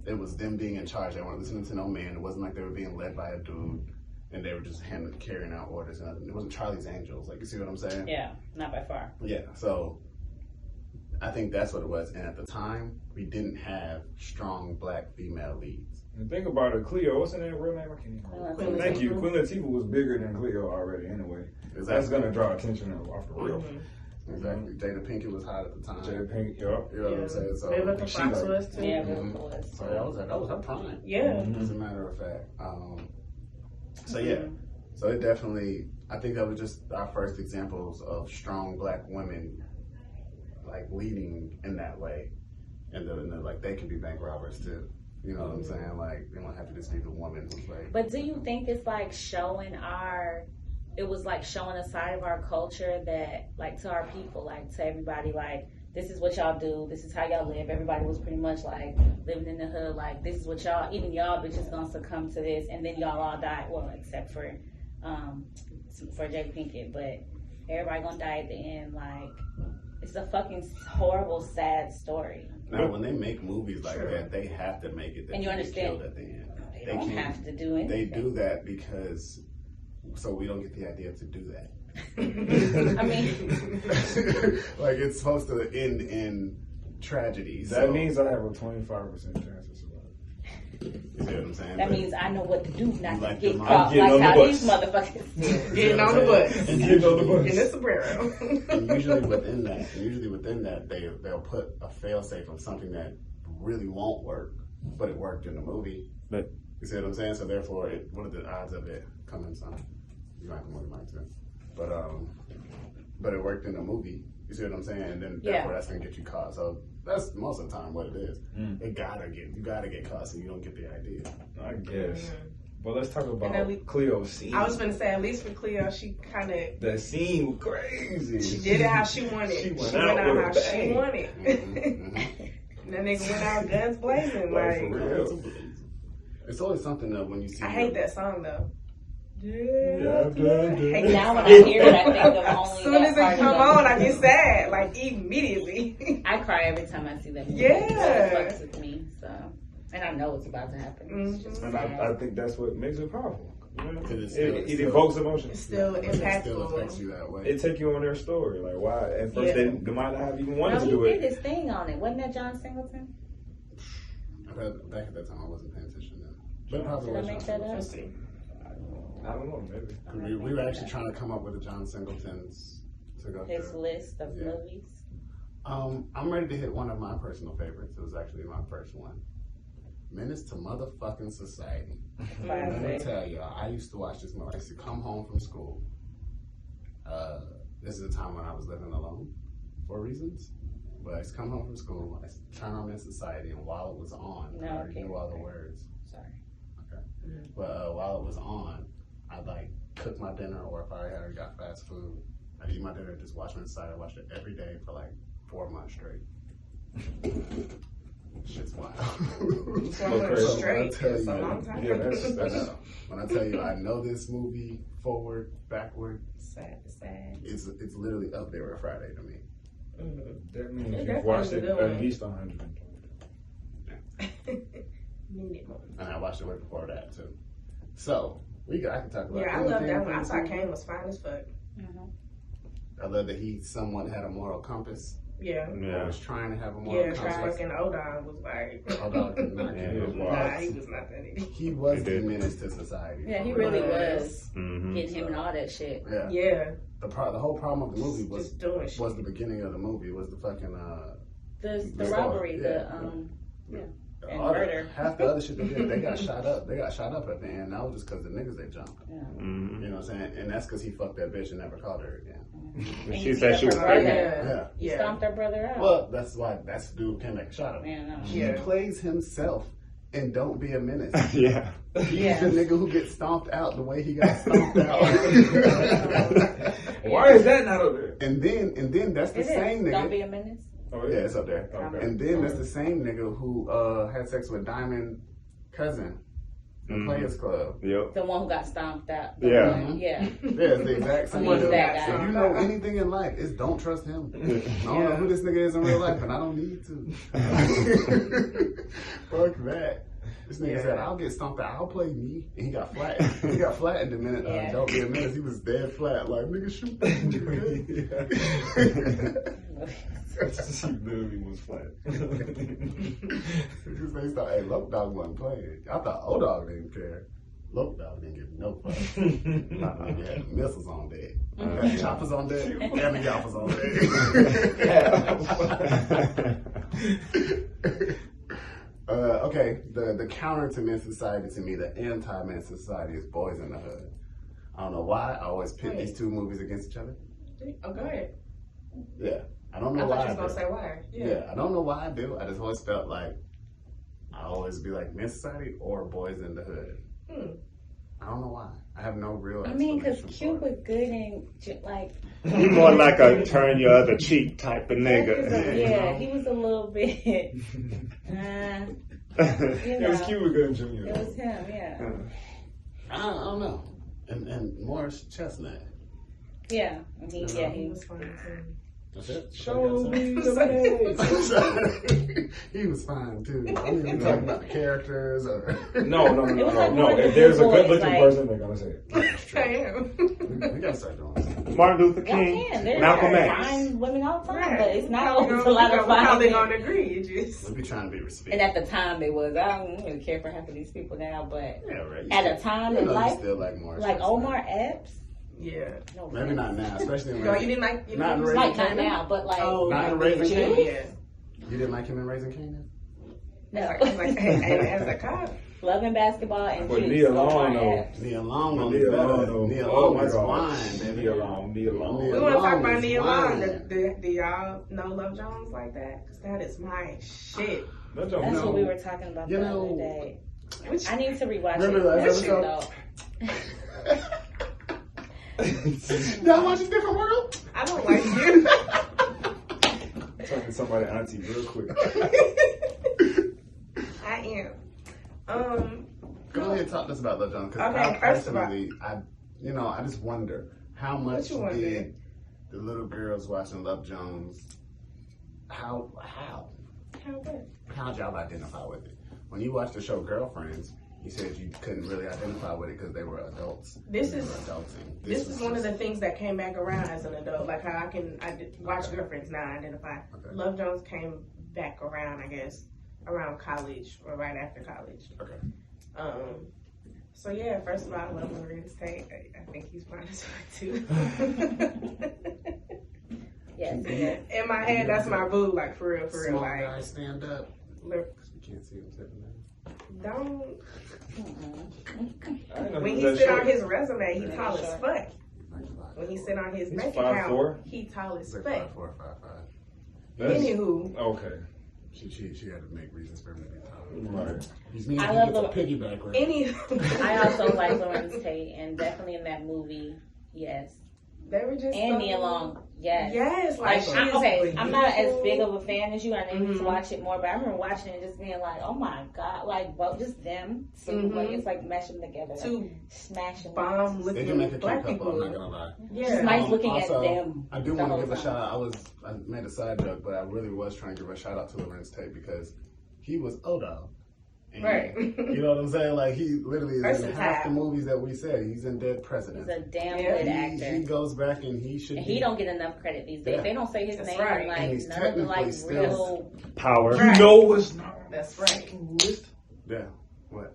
it was them being in charge. They weren't listening to no man. It wasn't like they were being led by a dude, and they were just carrying out orders. And it wasn't Charlie's Angels. Like, you see what I'm saying? Yeah, not by far. Yeah. So I think that's what it was. And at the time, we didn't have strong black female leads. And think about it, Cleo, what's her name, real name? I can't even remember. Thank you. Queen Latifah was bigger than Cleo already anyway. Exactly. That's going to draw attention off the real. Exactly. Jada Pinkett was hot at the time. Jada Pinkett, you know what I'm saying? So Vivica Fox was too. Yeah, Vivica was. So that was her prime. Yeah. As a matter of fact. So yeah. So it definitely, I think that was just our first examples of strong black women like leading in that way. And then like they can be bank robbers too. You know what I'm saying? Like they don't have to just be the woman who's like. But do you think it's like showing a side of our culture that, like, to our people, like, to everybody, like, this is what y'all do, this is how y'all live. Everybody was pretty much, like, living in the hood, like, this is what y'all, even y'all bitches gonna succumb to this, and then y'all all die, well, except for Jada Pinkett, but everybody gonna die at the end, like, it's a fucking horrible, sad story. Now, when they make movies like that, they have to make it that and you understand, killed at the end. They don't have to do anything. They do that because... So we don't get the idea to do that. I mean, like it's supposed to end in tragedy. That means I have a 25% chance of surviving. You see what I'm saying? that means I know what to do not to like get them caught getting like on the how bus. these motherfuckers Getting on the bus. And getting on the bus. In the sombrero. And usually within that, they'll put a fail-safe of something that really won't work, but it worked in the movie. But You see what I'm saying? So therefore, what are the odds of it coming some? You might have more than mine too. But it worked in the movie. You see what I'm saying? And then therefore that's gonna get you caught. So that's most of the time what it is. You gotta get caught so you don't get the idea. I guess. But let's talk about Cleo's scene. I was gonna say, at least for Cleo, she kind of that scene was crazy. She did it how she wanted. She went out how she wanted. And that nigga went out guns blazing. Like, for real. It's always something though when you see. I hate that song though. Now when I hear it, I think of only as soon as it come on, I get sad, like immediately. I cry every time I see that movie. Yeah. It fucks with me, so. And I know it's about to happen. It's just and I think that's what makes it powerful. It evokes emotion. It's still impactful. It still affects you that way. It take you on their story. Like, why? At first, they might not have even wanted to do he it. did his thing on it. Wasn't that John Singleton? Back at that time, I wasn't paying attention then. Did I make that up? I don't know, maybe. We were actually trying to come up with a John Singleton's to go His through. list of movies. I'm ready to hit one of my personal favorites. It was actually my first one. Menace to Motherfucking Society. Let me tell y'all, I used to watch this movie. I used to come home from school. This is a time when I was living alone for reasons. But I used to come home from school, I used to turn on Menace to Society, and while it was on, I already knew all the words. Sorry. Okay. But while it was on, I'd like cook my dinner, or if I already got fast food, I'd eat my dinner and just watch Menace to Society. I watched it every day for like 4 months straight. Shit's wild. Straight. When I tell you, I know this movie forward, backward. Sad. It's literally up there with Friday to me. That means you've watched it at least 100. And I watched it way before that too. So I can talk about. Yeah, I love that one. I thought Kane was fine as fuck. I love that he somewhat had a moral compass. Yeah. I was trying to have a moral compass. Yeah, fucking Odon was like. Odon could not he was not that idiot. He was the menace to society. Yeah, he really was. Hitting him and all that shit. Yeah. The whole problem of the movie was doing the beginning of the movie was the fucking the robbery, and murder. Half the other shit they did, they got shot up. They got shot up at the end. That was just because the niggas they jumped. Yeah. You know what I'm saying? And that's because he fucked that bitch and never called her again. She said she was pregnant. He stomped her brother out. Well, that's why that's the dude who came back and shot him. Yeah, no. He plays himself and don't be a menace. Yeah. He's the nigga who gets stomped out the way he got stomped out. Why is that not up there? And then that's the same nigga. Don't be a menace. Oh, Yeah, it's up there. Okay. And then that's the same nigga who had sex with Diamond cousin in Players Club. Yep. The one who got stomped out. Yeah. Yeah. Yeah, it's the exact same He's nigga. that guy. If you know anything in life, it's don't trust him. I don't know who this nigga is in real life, and I don't need to. Fuck that. This nigga said, I'll get stomped out. I'll play me. And he got flat. He got flattened the minute don't be a menace. He was dead flat. Like, nigga, shoot that. He literally was flat. They thought, hey, Loc Dog wasn't playing. I thought O-Dog didn't care. Loc Dog didn't give no fuck. He had missiles on deck. Had choppers on deck. And the yappers on deck. Okay, the counter to men's society to me, the anti-men's society is Boys in the Hood. I don't know why. I always pit these two movies against each other. Oh, go ahead. Yeah. I don't know I why. thought you was gonna say why. Yeah, I don't know why I do. I just always felt like I always be like Men's Society or Boys in the Hood. I don't know why. I have no real. I mean, because explanation Q for it. was good and like. He more like a turn your other cheek type of nigga. Yeah, he was a little bit. You It was know, cute with good Junior. it was him. Yeah. I don't know. And Morris Chestnut. Yeah. He He was fine too. That's it. Show me the He was fine too. I mean, we talking about the characters or No. was like one of If the there's a boys, good looking like- person, they're gonna say it. I am. we gotta start doing something. Martin Luther Y'all King, can. There's Malcolm X. fine women all the time, Right. but it's not How always they a lot of gonna- How they fine. gonna agree? You just. We be trying to be respectful. And at the time, they was. I don't really care for half of these people now, but Yeah, right. at a time You in know you life, still like Morris like Chestnut. Omar Epps. Yeah. No, Maybe not now, especially in No, you didn't like. You Not in didn't Raising like not Kanan? now, but like Not in like Raising the Kanan? Yeah. You didn't like him in Raising Kanan? no. Like, and as a cop. Loving basketball and But Juice. Nia Omar Long, though. Epps. Nia Long on Nia Long, though. Nia Oh Long my was God. fine, baby. Nia Long. We want to talk about Nia Long. Do y'all know Love Jones like that? Because that is my shit. That's what we were talking about You the know, other day. Which, I need to rewatch Remember it. that That shit, episode? though. Y'all watch A Different World? I don't like you. Talking to somebody auntie real quick. I am. Go ahead and talk to us about Love Jones. Because Okay, I first of all- personally, I just wonder how much you wonder? did the little girls watching Love Jones, how'd y'all identify with it? When you watched the show Girlfriends, you said you couldn't really identify with it because they were adults. This They is- were adulting. This is one of just- the things that came back around as an adult. Like how I watch Girlfriends now, I identify. Okay. Love Jones came back around, I guess, around college or right after college. Okay. So yeah, first of all, I love Lorenz Tate. I think he's fine as fuck too. Yes. In my head, that's my boo. Like for real, Small like. guy, stand up. Look, Because we can't see him sitting there. don't. I didn't know When was he that sit short. on his resume, he tall as fuck. When he sit on his He's bank 5'4". account, he tall as It's like fuck. 5'4", 5'5". That's- Anywho, Okay. She had to make reasons for him to be taller. Right. He's mean I he love gets a the- piggyback right? anywho. I also like Lorenz Tate, and definitely in that movie, yes. They were just And so- Nia Long, yes. Yes, like she is I'm not as beautiful. big of a fan as you. I need to Mhm. watch it more, but I remember watching it and just being like, oh my god, like, well, just them. So, like, it's like mashing them together. Two Like, smashing bomb They looking can make a black cute couple, I'm not people. gonna lie. Yeah. Just nice looking Also, at them. I do the want to whole give a time. shout out. I made a side joke, but I really was trying to give a shout out to Lorenz Tate because he was O-Dog. And Right. You know what I'm saying? Like he literally is in Versatile. half the movies that we said. He's in Dead Presidents. He's a damn Yeah. good He actor. goes back and he should. And be, he don't get enough credit these days. Yeah. They don't say his That's name right. in And like he's none of the like technically real. Power. Right. You know what's not That's right. list? Yeah. What?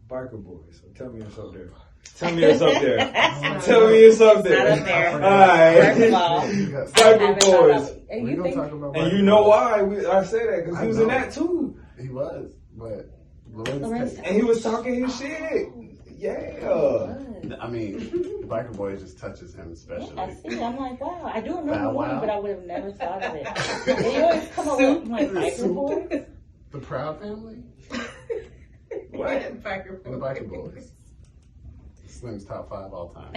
Biker Boys. So tell me it's up there. Tell me it's up there. Not Tell me it's up Not there. up there. Alright. First of all, You got- I Biker haven't thought Boys. about it. And we you gonna think talk about. And Biker you know Boys. why I say that? Because I he was in know. that too. He was, but Lorenz Lorenz Tate. And he was talking his shit. Yeah. I mean, Biker Boys just touches him especially. I see. I'm like, wow. I do remember Bow the movie, Wow. but I would have never thought of it. And you always come up with like Biker Boys. The Proud Family. What? Biker And the Biker Boys. Slim's top 5 all time.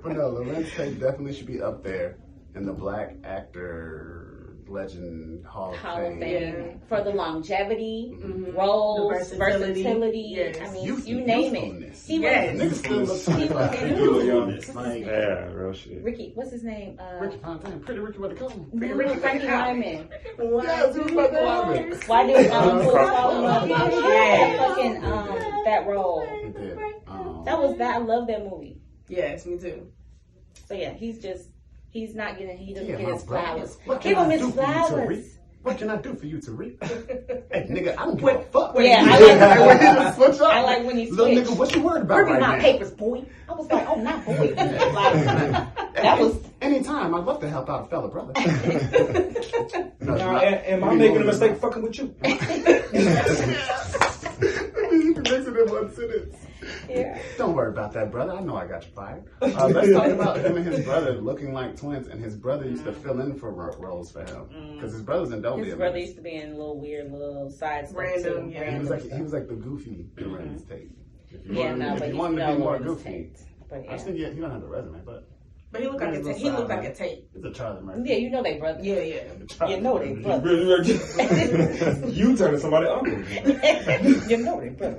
But no, Lorenz Tate definitely should be up there in the Black actor legend Hall of Fame. Yeah. For the longevity, Mm-hmm. roles, The versatility. Yes. I mean, Youth- you name it. youthfulness. He Yes. was Niggas still look He was 25. youthful. Like, Yeah, real shit. Ricky. What's his name? Ricky Fontaine, Pretty Ricky, what it call him? No, Frankie Lyman. Yes, it was Frankie Lyman. Why did Fools Fall in Love? Yeah. Fucking that role. He did. I love that movie. Yes, me too. So yeah, he's not getting, he doesn't Yeah, get my his brother. flowers. What Give can him I his do for you, Tariq? flowers. What can I do for you, Tariq? Hey, nigga, I don't give a fuck. Yeah, I like I like when he Little switched. nigga, what you worried about Bring me right my now? papers, boy. I was like, oh, not boy. Like, that was. Anytime, I'd love to help out a fella brother. No, Now, am I making a mistake fucking with you? You can mix it in one sentence. Yeah. Don't worry about that, brother. I know I got you fired. Let's talk about him and his brother looking like twins, and his brother used to fill in for roles for him because his brothers in Don't Be His a brother Menace. used to be in little weird little side stuff Random, too. yeah. He was like the goofy Lorenz Tate. If you Yeah, wanted, no, if but you you wanted to know be more Lorenz goofy, Tate. But I yeah. just think he don't have a resume, but But he looked like a he looked like a tape. it's a Charlie Murphy. Yeah, you know they brother. Yeah, yeah. You know they brother. You turning somebody uncle. You know they brother.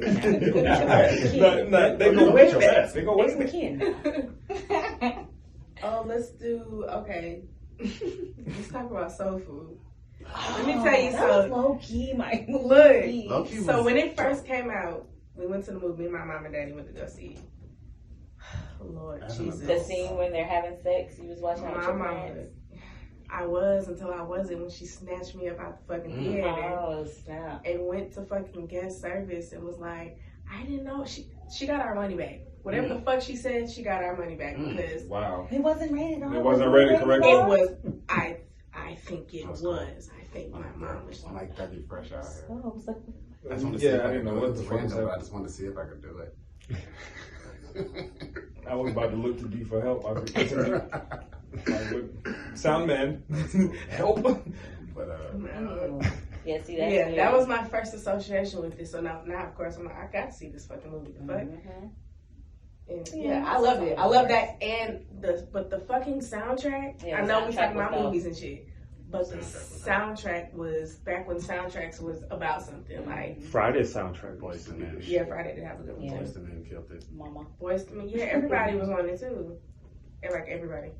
They go way back. They go way It's the back. kin. Oh, let's do okay. Let's talk about soul food. Let me tell you that was something. low key, my Look, Low-key so was- when it first came out, we went to the movie. Me and my mom and daddy went to go see it. Lord As an Jesus. The scene when they're having sex, you was watching it with My your mama. friends. I was until I wasn't when she snatched me up out the fucking bed Oh snap! and went to fucking guest service and was like, I didn't know she got our money back. Whatever the fuck she said, she got our money back because Wow. It wasn't rated R. It wasn't rated correctly. it was. I think it was. I think my mom was. I'm like Dougie Fresh out here. Oh, I was like, I just wanted to see if Yeah, I I could didn't know do it. what It the was fuck was random, but I happening. just wanted to see if I could do it. I was about to look to D for help. I would, sound man, help. But yeah, see that. Yeah, that was my first association with this. So now of course, I'm like, I got to see this fucking movie. The fuck? Mhm. And, Yeah, yeah, I love it. I love that. And the fucking soundtrack. Yeah, I the know we soundtrack talking about was dope. movies and shit, but the soundtrack was back when soundtracks was about something. Like Friday's soundtrack. Boys to Men. yeah, Friday did have a good one. Yeah. Boys to Men killed it. Mama. Boys to Me. Yeah, everybody was on it too. And like everybody.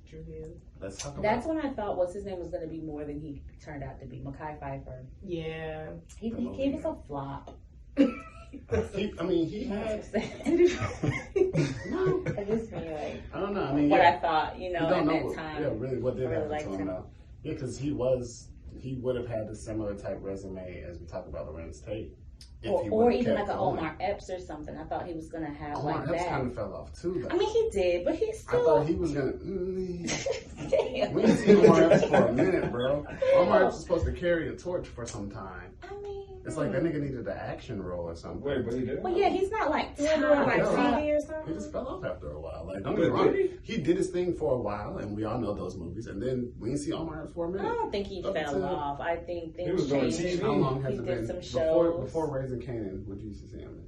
Drew Hill. Let's talk about. That's when I thought what's his name was going to be more than he turned out to be. Mekhi Phifer. Yeah. He gave us a flop. He had. No. I just mean like I don't know. I mean, what yeah. I thought, You at don't know that what, time. yeah, really what did I really happen liked to him him. though. Yeah, because he would have had a similar type resume as we talk about Lorenz Tate. If he Or would've even kept like an going. Omar Epps or something. I thought he was going to have Omar like Epps that. kind of fell off too. Though. I mean, he did, but he I still. thought he was gonna. Damn. We ain't seen Omar Epps for a minute, bro. Omar Epps was supposed to carry a torch for some time. I mean, It's like that nigga needed an action role or something. Wait, but he did. well, yeah, he's not like Like Yeah. TV or He something. just fell off after a while. Like, don't get me wrong. He did his thing for a while, and we all know those movies. And then we didn't see Omar Epps for a I minute. don't think he Up fell to- off. I think He things was doing changed. TV. How long has He it did been some before shows. Raising Canaan? What you used to see him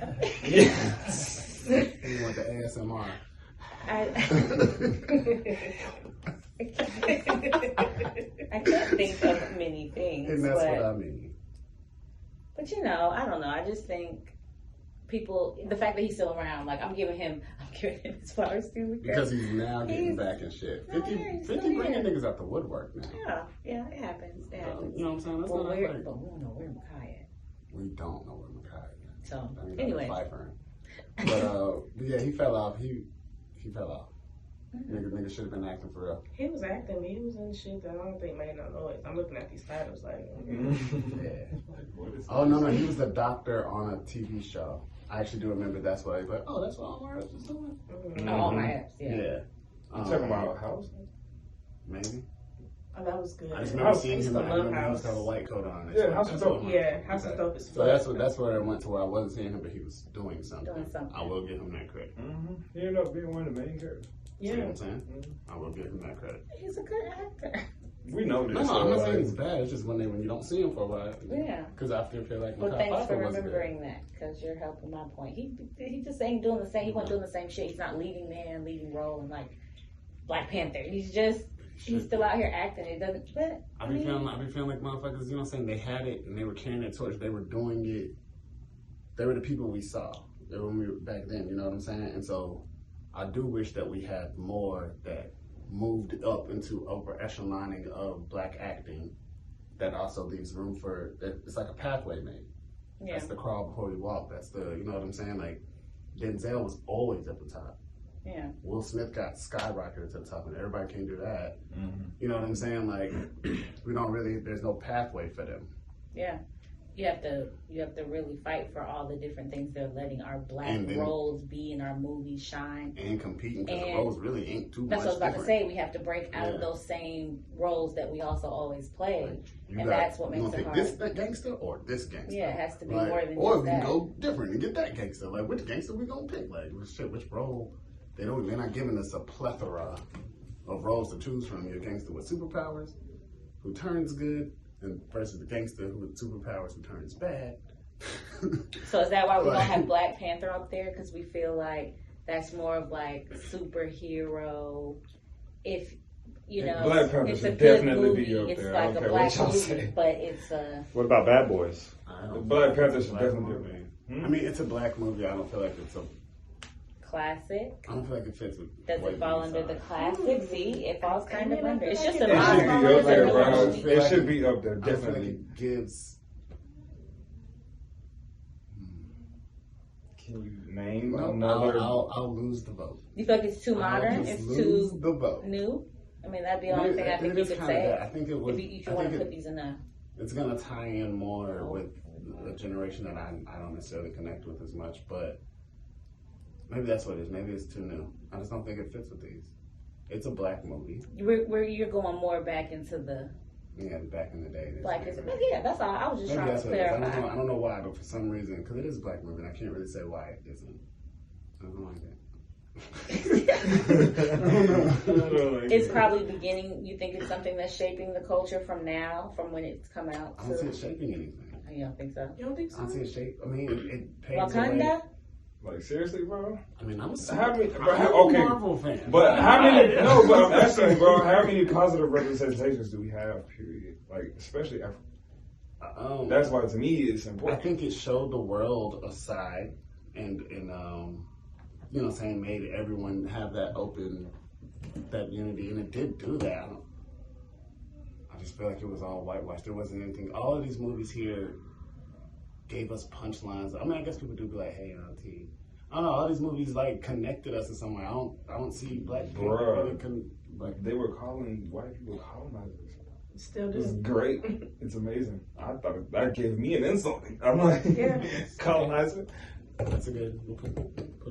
in? Yes. He went to ASMR. I can't think of many things, And that's but, what I mean. but you know, I don't know. I just think people, the fact that he's still around, like I'm giving him his flowers too. Because he's now getting He's- back in shit. Oh, 50, yeah, he's 50 still bringing here. niggas out the woodwork now. Yeah, it happens. It happens. You know what I'm saying? That's But not where, like, but we don't know where Mekhi at. we don't know where Mekhi is. So I mean, anyway, Pfeiffer. But yeah, he fell off. He fell off. Mm-hmm. Nigga should have been acting for real. He was acting, but he was in shit that I don't think made no noise. I'm looking at these titles like, Yeah. Oh no, he was the doctor on a TV show. I actually do remember that's why. But that's what Omar Epps was doing. oh my apps, yeah. Yeah. You talking about House? Maybe. Oh, that was good. I just remember House. seeing I used him. to I love remember he House. used to have a white coat on. Yeah, House was dope. Yeah, House is dope as fuck. So that's where it went to where I wasn't seeing him, but he was doing something. Doing something. I will give him that credit. Mm-hmm. He ended up being one of the main characters. See what Yeah. I'm saying? I will give him that credit. He's a good actor. We know this. No, I'm not saying it's bad. It's just when you don't see him for a while. Yeah. Because I feel like. Well, thanks for remembering that, because you're helping my point. He just ain't doing the same. He wasn't doing the same shit. He's not leading man, leading role, and like Black Panther. He's still out here acting. It doesn't. But I be feeling like motherfuckers. You know what I'm saying? They had it and they were carrying their torch. They were doing it. They were the people we saw. They were when we were back then. You know what I'm saying? And so, I do wish that we had more that moved up into upper echeloning of Black acting. That also leaves room for. It's like a pathway, mate. Yeah. That's the crawl before you walk. That's the. You know what I'm saying? Like Denzel was always at the top. Yeah. Will Smith got skyrocketed to the top, and everybody can do that. Mm-hmm. You know what I'm saying? Like, we don't really. There's no pathway for them. Yeah, you have to really fight for all the different things they're letting our Black roles be in our movies shine and competing, because the roles really ain't too much. That's what I was about to say. We have to break out of those same roles that we also always play, that's what makes it hard. This gangster or this gangster? Yeah, it has to be more than or just we that. Can go different and get that gangster. Like, which gangster we gonna pick? Like, which role? They're not giving us a plethora of roles to choose from. You're a gangster with superpowers who turns good, and versus the gangster with superpowers who turns bad. So is that why we don't have Black Panther up there? Because we feel like that's more of like superhero. If you know, Black Panther it's a should good definitely movie. be up It's there. like a Black movie, but it's a. What about Bad Boys? Black Panther should definitely be. I mean, it's a Black movie. I don't feel like it's a classic. I don't feel like it fits with. Does it fall under the classic? See, it falls kind of under. It's just a It should be up there, definitely. definitely. I feel like it gives. Can you name another? I'll lose the vote. You feel like it's too modern? It's too the vote. New? I mean, that'd be the only thing I think you could say. I think it would. If you want to put these in a. It's gonna tie in more with a generation that I don't necessarily connect with as much, but. Maybe that's what it is. Maybe it's too new. I just don't think it fits with these. It's a Black movie. Where you're going more back into the... Yeah, back in the day. Blackism. Yeah, that's all. I was just trying to clarify. I don't know why, but for some reason, because it is a Black movie, and I can't really say why it isn't. I don't like that. It's probably beginning. You think it's something that's shaping the culture from now, from when it's come out? I don't see it shaping anything. You don't think so? You don't think so? I don't see it shape. I mean, it paves Wakanda? Like, seriously, bro? I mean, I'm a Marvel fan. But how many? No, but I'm asking, bro. How many positive representations do we have? Period. Like, especially Africa. That's why to me it's important. I think it showed the world a side, and you know, what I'm saying, made everyone have that unity, and it did do that. I just feel like it was all whitewashed. There wasn't anything. All of these movies here gave us punchlines. I mean, I guess people do be like, "Hey, T." I don't know. All these movies like connected us in some way. I don't see Black people really like they were calling white people colonizers. Still do. It's great. It's amazing. I thought that gave me an insult. I'm like, colonizer. That's a good. We'll put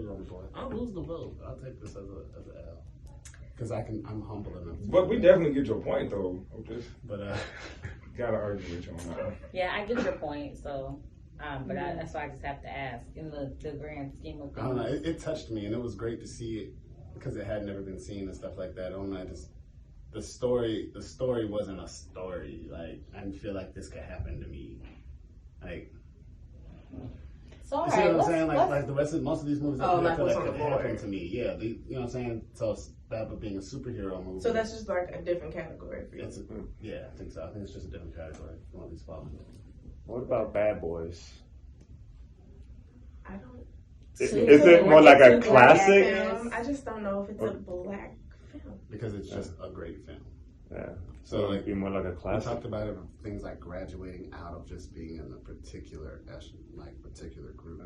it on the board. I'll lose the vote. I'll take this as an L. Because I'm humble enough. But we definitely get your point, though. But gotta argue with you on that. Yeah, I get your point. So. But that's why I just have to ask in the grand scheme of things. I don't know. It touched me, and it was great to see it because it had never been seen and stuff like that. I don't know. The story wasn't a story. Like, I didn't feel like this could happen to me. Like, it's all you see what I'm saying? Like the rest of most of these movies, I feel like could happen to me. Yeah, you know what I'm saying. So that of being a superhero movie. So that's just like a different category for you. I think so. I think it's just a different category for all these following. What about Bad Boys? I don't. Is it more like a classic? I just don't know if it's a Black film. Because it's just a great film. Yeah. So like be more like a classic. We talked about it, things like graduating out of just being in a particular group.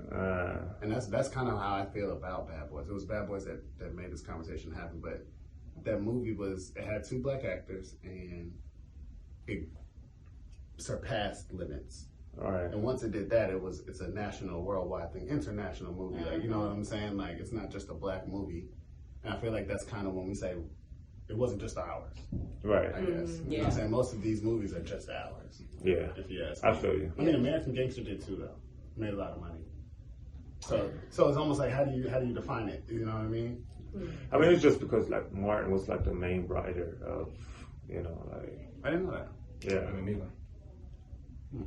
And that's kind of how I feel about Bad Boys. It was Bad Boys that made this conversation happen, but that movie it had 2 Black actors and it surpassed limits. All right. And once it did that, it's a national, worldwide thing, international movie. Like, you know what I'm saying? Like, it's not just a Black movie. And I feel like that's kind of when we say it wasn't just ours. Right. I guess. You know what I'm saying? Most of these movies are just ours. Yeah. If you ask me. I feel you. I mean, American Gangster did too, though. Made a lot of money. So it's almost like how do you define it? You know what I mean? I mean, it's just because like Martin was like the main writer of You know, like I didn't know that. I yeah, didn't either.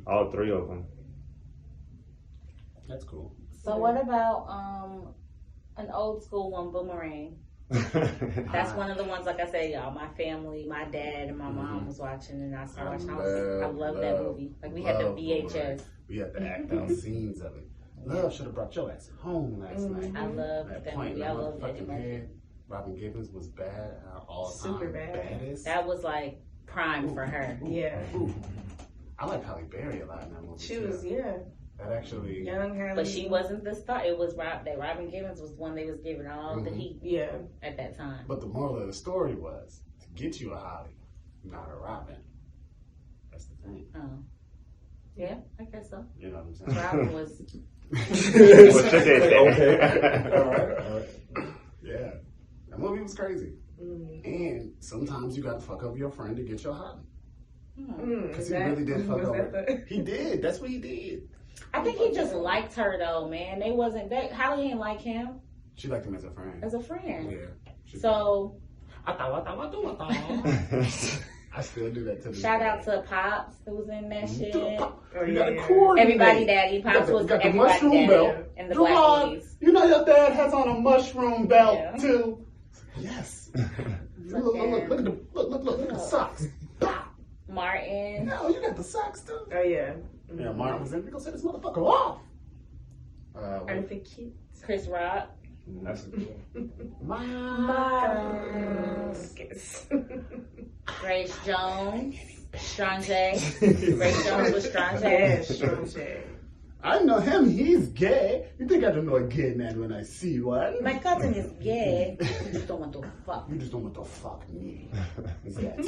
all three of them. That's cool. So what about an old school one, Boomerang? That's one of the ones, like I said, y'all. My family, my dad and my mom was watching, and I started watching. I love that movie. Like we had the VHS. Boomerang. We had to act out scenes of it. Love should have brought your ass home last night. I love that point, movie. I love Eddie fucking Murphy. head. Robin Gibbons was bad. All Super bad. baddest. That was like prime for her. Yeah. Ooh. I like Halle Berry a lot in that movie. She too. was, yeah. That actually. Young Halle. But she wasn't the star. It was Robin Gibbons was one they was giving all the heat Yeah. at that time. But the moral of the story was to get you a Holly, not a Robin. That's the thing. Oh. Yeah, I guess so. You know what I'm saying? Robin was What you say? Okay. All right. Yeah. That movie was crazy. And sometimes you got to fuck up your friend to get your Holly. Because he really did fuck over. He did. That's what he did. I think he just liked her though, man. They wasn't that Holly didn't like him She liked him as a friend. as a friend. Yeah. So I still do that to this shout day. out to Pops who was in that shit. You got to coordinate. Everybody daddy. Pops was got the everybody mushroom daddy belt. in the black Gerard, movies. you know your dad has on a mushroom belt Yeah. too. Yes. Look at the socks. Bah. Martin. No, you got the socks too. Oh, yeah. Yeah, Martin was in. We gonna set this motherfucker off. And for kids. Chris Rock. That's a good one. Yes. Grace Jones. Strange. Grace Jones was Strange. Yes, strong shade. I know him. He's gay. You think I don't know a gay man when I see one? My cousin is gay. You just don't want to fuck. You just don't want to fuck me. Is that it?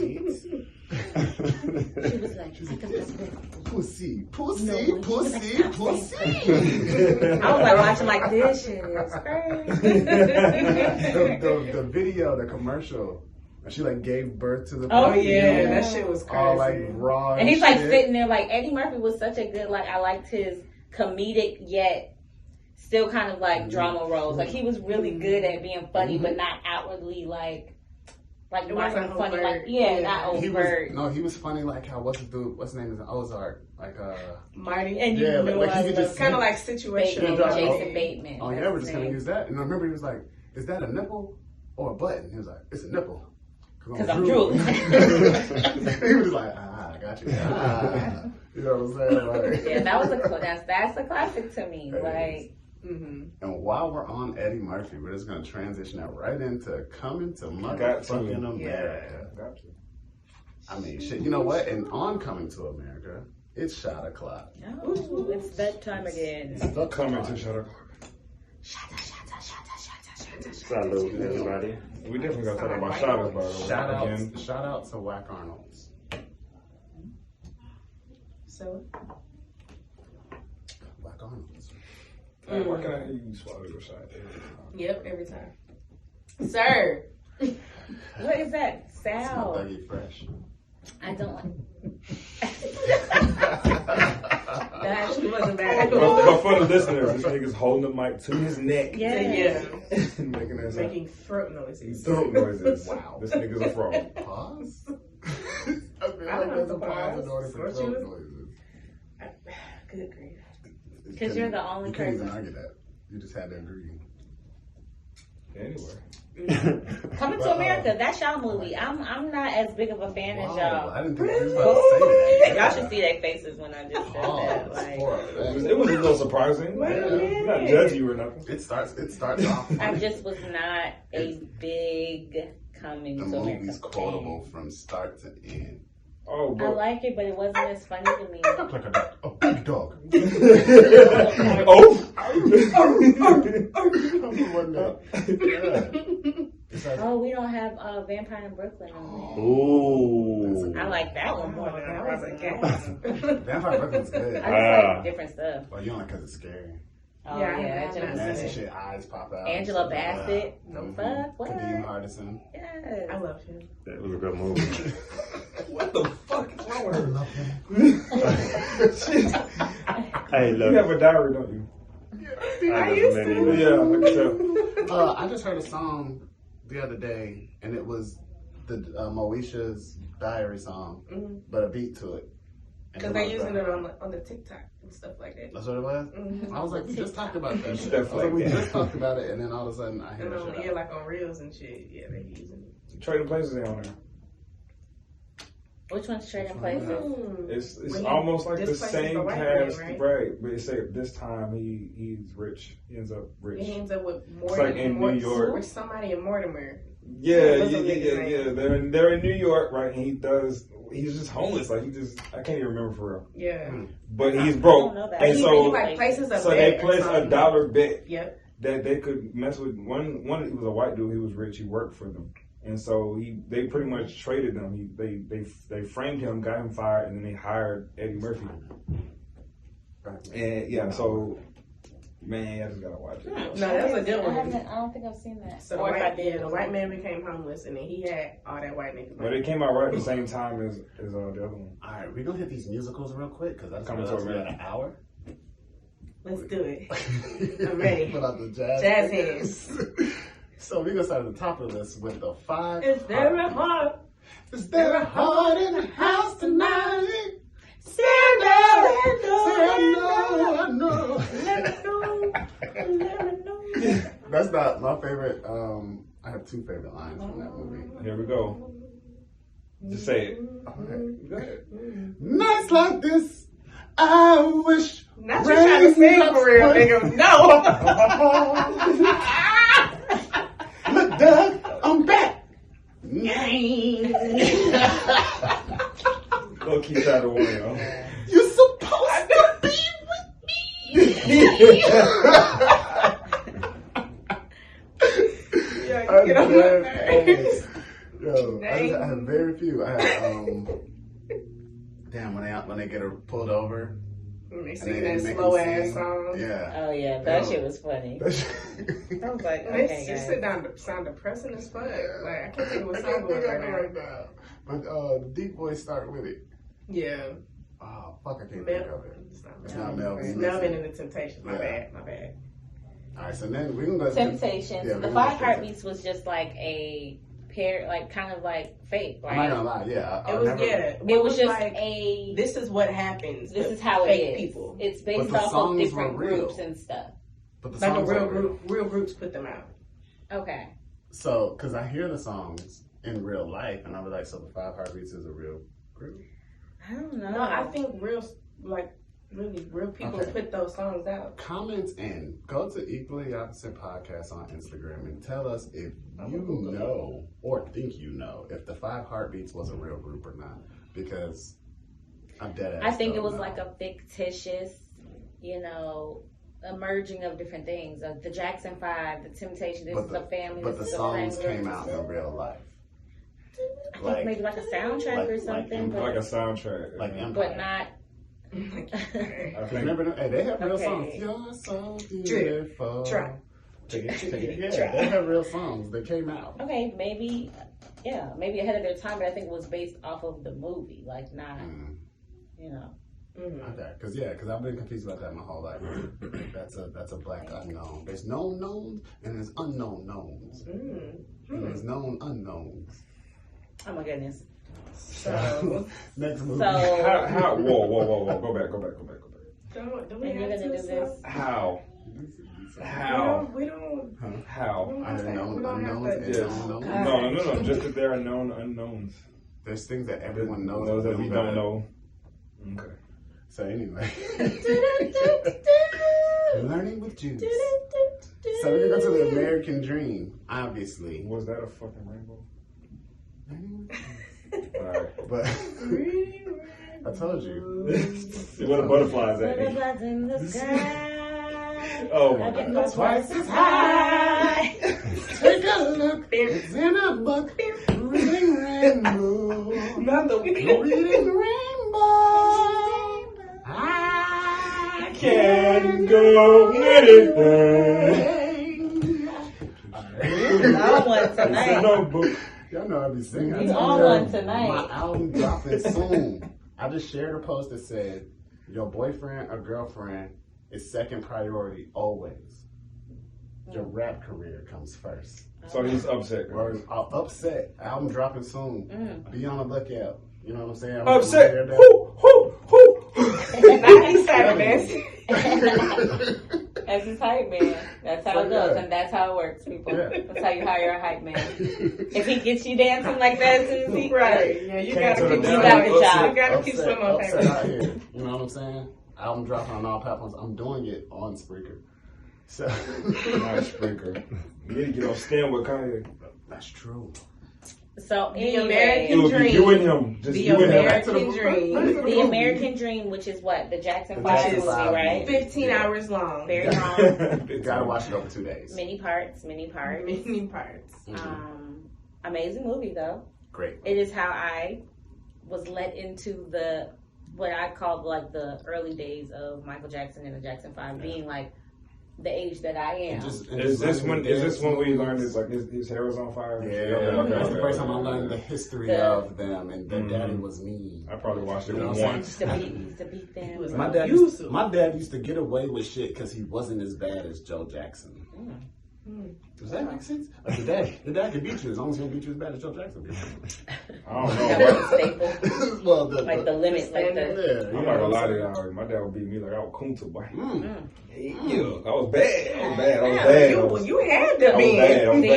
She was like, I can fuck with Pussy, No, pussy. I was like watching like this shit is crazy. the video, the commercial. And she like gave birth to the Oh, baby. yeah. That shit was crazy. All like raw. And he's like shit. sitting there like Eddie Murphy was such a good like I liked his comedic yet still kind of like drama roles. Like he was really good at being funny but not outwardly like It Martin wasn't funny. overt. Like Yeah. not He overt. was funny like how what's his name is in Ozark like Marty. And you Yeah, know like, he I could love just- Kind of like Bateman, situational. Yeah, Jason Bateman. oh yeah That's we're his just gonna name. use that. And I remember he was like, is that a nipple or a button? He was like, it's a nipple. Because I'm drooling. He was like, I got you. You know what I'm saying? Like, Yeah, that was that's a classic to me. Like And while we're on Eddie Murphy, we're just gonna transition that right into Coming to Got Motherfucking to. America. Got to. I mean, shit. You know what? And on Coming to America, it's shot o'clock. oh, it's bedtime again. The Coming to shut up. Salute, everybody. We definitely got to talk about shoutouts, by the way. Again. Shout out to Whack Arnold's. So, Whack Arnold's. Why can I hear you swallow your shot? yep, every time. Sir. What is that It's my sound? Dougie Fresh. I don't like That actually wasn't bad. But for the listeners, this nigga's holding the mic to his neck. Yeah. Making that sound. Making throat noises. Throat noises. Wow. This nigga's a fraud. Pause? I feel I like don't there's know a the pause in pause. order for What throat you- noises. Good grief. Because you're the only You can't even person. argue that. You just had to agree. Anyway. Coming to America, that's y'all movie. I'm not as big of a fan as Wow, y'all. I didn't think you was about to say that. Y'all should see their faces when I just said that. Pause. Like, It was a little surprising. Wait a minute. Not judge you or nothing. It starts off. I just was not a big Coming The to America movie's fan. quotable from start to end. Oh, I but like it, but it wasn't as funny to me. Look like a big dog. oh, Oh, we don't have Vampire in Brooklyn on there. Ooh. I like that one more than That I was a like gas. Vampire Brooklyn's good. I just like different stuff. Oh, you don't like because it's scary. Oh, Yeah, yeah, I Angela know. Nasty Bassett. shit, eyes pop out. Angela Bassett. The Mhm. fuck? What? Kadeem Hardison. Yes. I love him. That was a good movie. what the fuck is wrong with her? Hey, You look. have a diary, don't you? I used just to. Yeah, I can tell. I just heard a song the other day, and it was the Moesha's Diary song, but a beat to it. Because they're using it on the TikTok and stuff like that. That's what it was? I was like, we just talked about that shit. Stuff like we that. just talked about it, and then all of a sudden I hear And that yeah, like on Reels and shit. Yeah, they're using it. Trading Places they on there. Which one's Trading Places? It's almost like the same cast, right? But it say this time he's rich. He ends up rich. He ends up with It's like in New York. With somebody in Mortimer. Yeah. They're in New York, right? And he's just homeless. Like I can't even remember for real. Yeah. But he's broke. And he so like places a so bet they place a $1 bet. Yep. That they could mess with one. He was a white dude. He was rich. He worked for them, and so they pretty much traded him. They framed him, got him fired, and then they hired Eddie Murphy. And yeah, so man, I just gotta watch it. No, that's a good one. I don't think I've seen that. So the white man became homeless, and then he had all that white nigga. But it came out right at the same time as the other one. All right, we're gonna hit these musicals real quick because that's Coming coming to to an an hour. Let's do it. I'm ready. Put out the jazz hands. So we're gonna start at the top of this with the 5. Is there a heart? Is there a heart in the house tonight? Stand up. I know. Let me know. That's not my favorite. I have 2 favorite lines from that movie. Here we go. Just say it. All right. Go ahead. Nights like this, I wish. Not you trying to sing for real, nigga. No. Look, Doug, I'm back. Low key side of one, yo. You're supposed to be with me. Yeah, get on my nerves. Yo, I have very few. I have damn when they get her pulled over. They sing that slow ass song. Yeah. Oh yeah, that shit was funny. I was like, okay, It sound depressing as fuck. Like I can't think of what song it was right now. But the deep voice start with it. Yeah. Oh fuck, I can't think of it. It's not Melvin. It's Melvin and the Temptations. My bad. All right, so then we're gonna go Temptations. Yeah, the 5 Heartbeats was just like a pair, like kind of like fake, right? I'm not gonna lie, yeah. It was just like, a. This is what happens. This is how it is. People. It's based off of different groups and stuff. But the like songs a real groups put them out. Okay. So, because I hear the songs in real life, and I was like, so the 5 Heartbeats is a real group? I don't know. No, I think real people put those songs out. Comments in. Go to Equally Opposite Podcast on Instagram and tell us if you know or think you know if the 5 Heartbeats was a real group or not. Because I'm dead ass. I think it was like a fictitious, a merging of different things. The Jackson 5, the Temptations, this is a family. But the songs came out in real life. I think maybe like a soundtrack or something. Like a soundtrack. Like Empire. But not. Remember, they have real songs. You're so beautiful. Try. Take it. Yeah, they have real songs that came out. Okay, maybe ahead of their time, but I think it was based off of the movie, like not, Okay, because I've been confused about that my whole life. That's a black unknown. There's known knowns and there's unknown knowns. And there's known unknowns. Oh my goodness. So next movie. How? Whoa! Go back. Don't we And you're have gonna to do this? How? We don't. How? Are there known unknowns and Yes. known knowns? No. Just that there are known unknowns. There's things that everyone knows that we don't know. Okay. So anyway, learning with Juice. So we're gonna go to the American Dream, obviously. Was that a fucking rainbow? Alright, but I told you. Where the butterflies at? Butterflies in the sky. Oh I my can God. go twice as high. Take a look, it's in a book, reading rainbow. Not the Reading rainbow. I Can go anything. I want tonight. Y'all know I be singing. You on one tonight. My album dropping soon. I just shared a post that said, your boyfriend or girlfriend is second priority always. your rap career comes first. So he's upset. Or upset. Album dropping soon. Be on the lookout. You know what I'm saying? Upset. Who? Now he's dancing. That's his hype man. That's how it goes, and that's how it works, people. Yeah. That's how you hire a hype man. If he gets you dancing like that as soon as he Right. Yeah, you gotta keep You got the job. You gotta keep some on upset paper. out here. You know what I'm saying? Album dropping on all platforms. I'm doing it on Spreaker. So Not Spreaker. You need to get on stand with Kanye. that's true. So The anyway, American It would be dream. you and him. Just The you and him. American dream. the American Dream, which is what the Jackson The 5 Jackson movie, 5 right? movie. 15 hours long. Very long, You gotta watch it over 2 days. many parts. Many parts. Amazing movie though. Great. It is how I was let into the what I called like the early days of Michael Jackson and the Jackson 5 being like the age that I am. Is this when we learned his hair was on fire? Yeah, Okay. that's the first time I learned the history of them, and their daddy was mean. I probably watched it You know what I'm once. used to beat them. My dad used to get away with shit because he wasn't as bad as Joe Jackson. Does that make sense? The dad can beat you as long as he don't beat you as bad as Joe Jackson. I don't That know. was a staple. Well, Like the limit, like the. yeah, I'm not gonna lie to y'all. My dad would beat me like I was Kunta boy. I was bad. I was bad. You had I to was be. bad. I was See,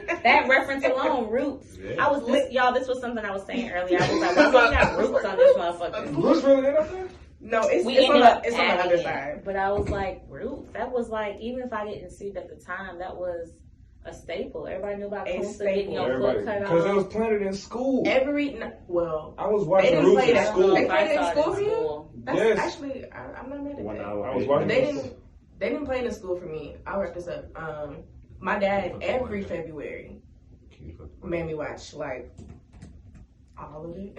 bad. that reference alone, roots. Yeah. I was y'all. This was something I was saying earlier. I was like, why we got roots on this motherfucker? What's really that up there? No, it's We on ended the up it's on the adding other it. side. But I was like, roots. That was like, even if I didn't see it at the time, that was a staple. Everybody knew about A Kunta staple. getting your foot cut Because it off. was planted in school. I they was watching didn't Roots play in that. school. They played it in I saw school it for in you? school. That's Yes. actually, I'm not mad at 1 that. hour. I was watching They didn't play it in school for me. I'll wrap this up. My dad every February made me watch like all of it.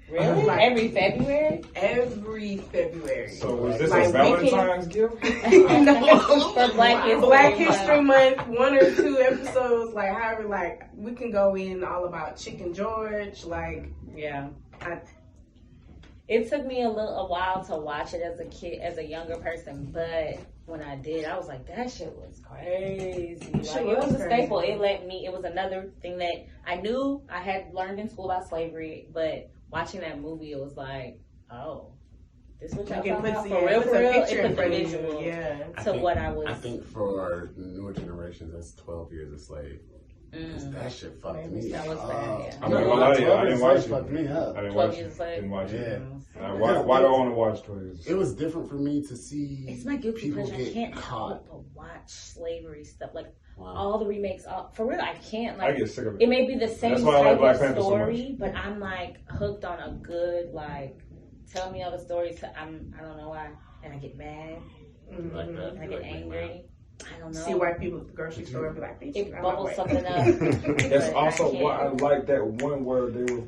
Really? Like, Every February? every February. So was this Like, a Valentine's gift? For Black History Month, 1 or 2 episodes, like however, like we can go in all about Chicken George, like Yeah. It took me a while to watch it as a kid, as a younger person, but when I did, I was like, that shit was crazy. Like, it was a staple. It was another thing that I knew I had learned in school about slavery, but watching that movie, it was like, oh, this is what y'all talking about? For real, it put the visual to what I was. I think for newer generations, that's 12 years a slave. That shit fucked me That was up. bad, yeah. I'm not gonna lie to you, I didn't watch it. Fucked me up. I didn't 12 watch years it. slave. Didn't watch it. Yeah. Why do I want to watch 12 years? It was different for me to see It's my guilty people pleasure. I get can't caught. help but watch slavery stuff. Like, Wow. all the remakes, for real, I can't. I Like, get sick of it. it may be the same That's why I like type Black of Panther so story, but I'm like hooked on a good, like, tell me all the stories. I don't know why, and I get mad, Like that. and I get angry. I don't know. see white people at the grocery store and be like, bitch, It I'm bubbles white. something up. That's But also I why I can't. like that one where the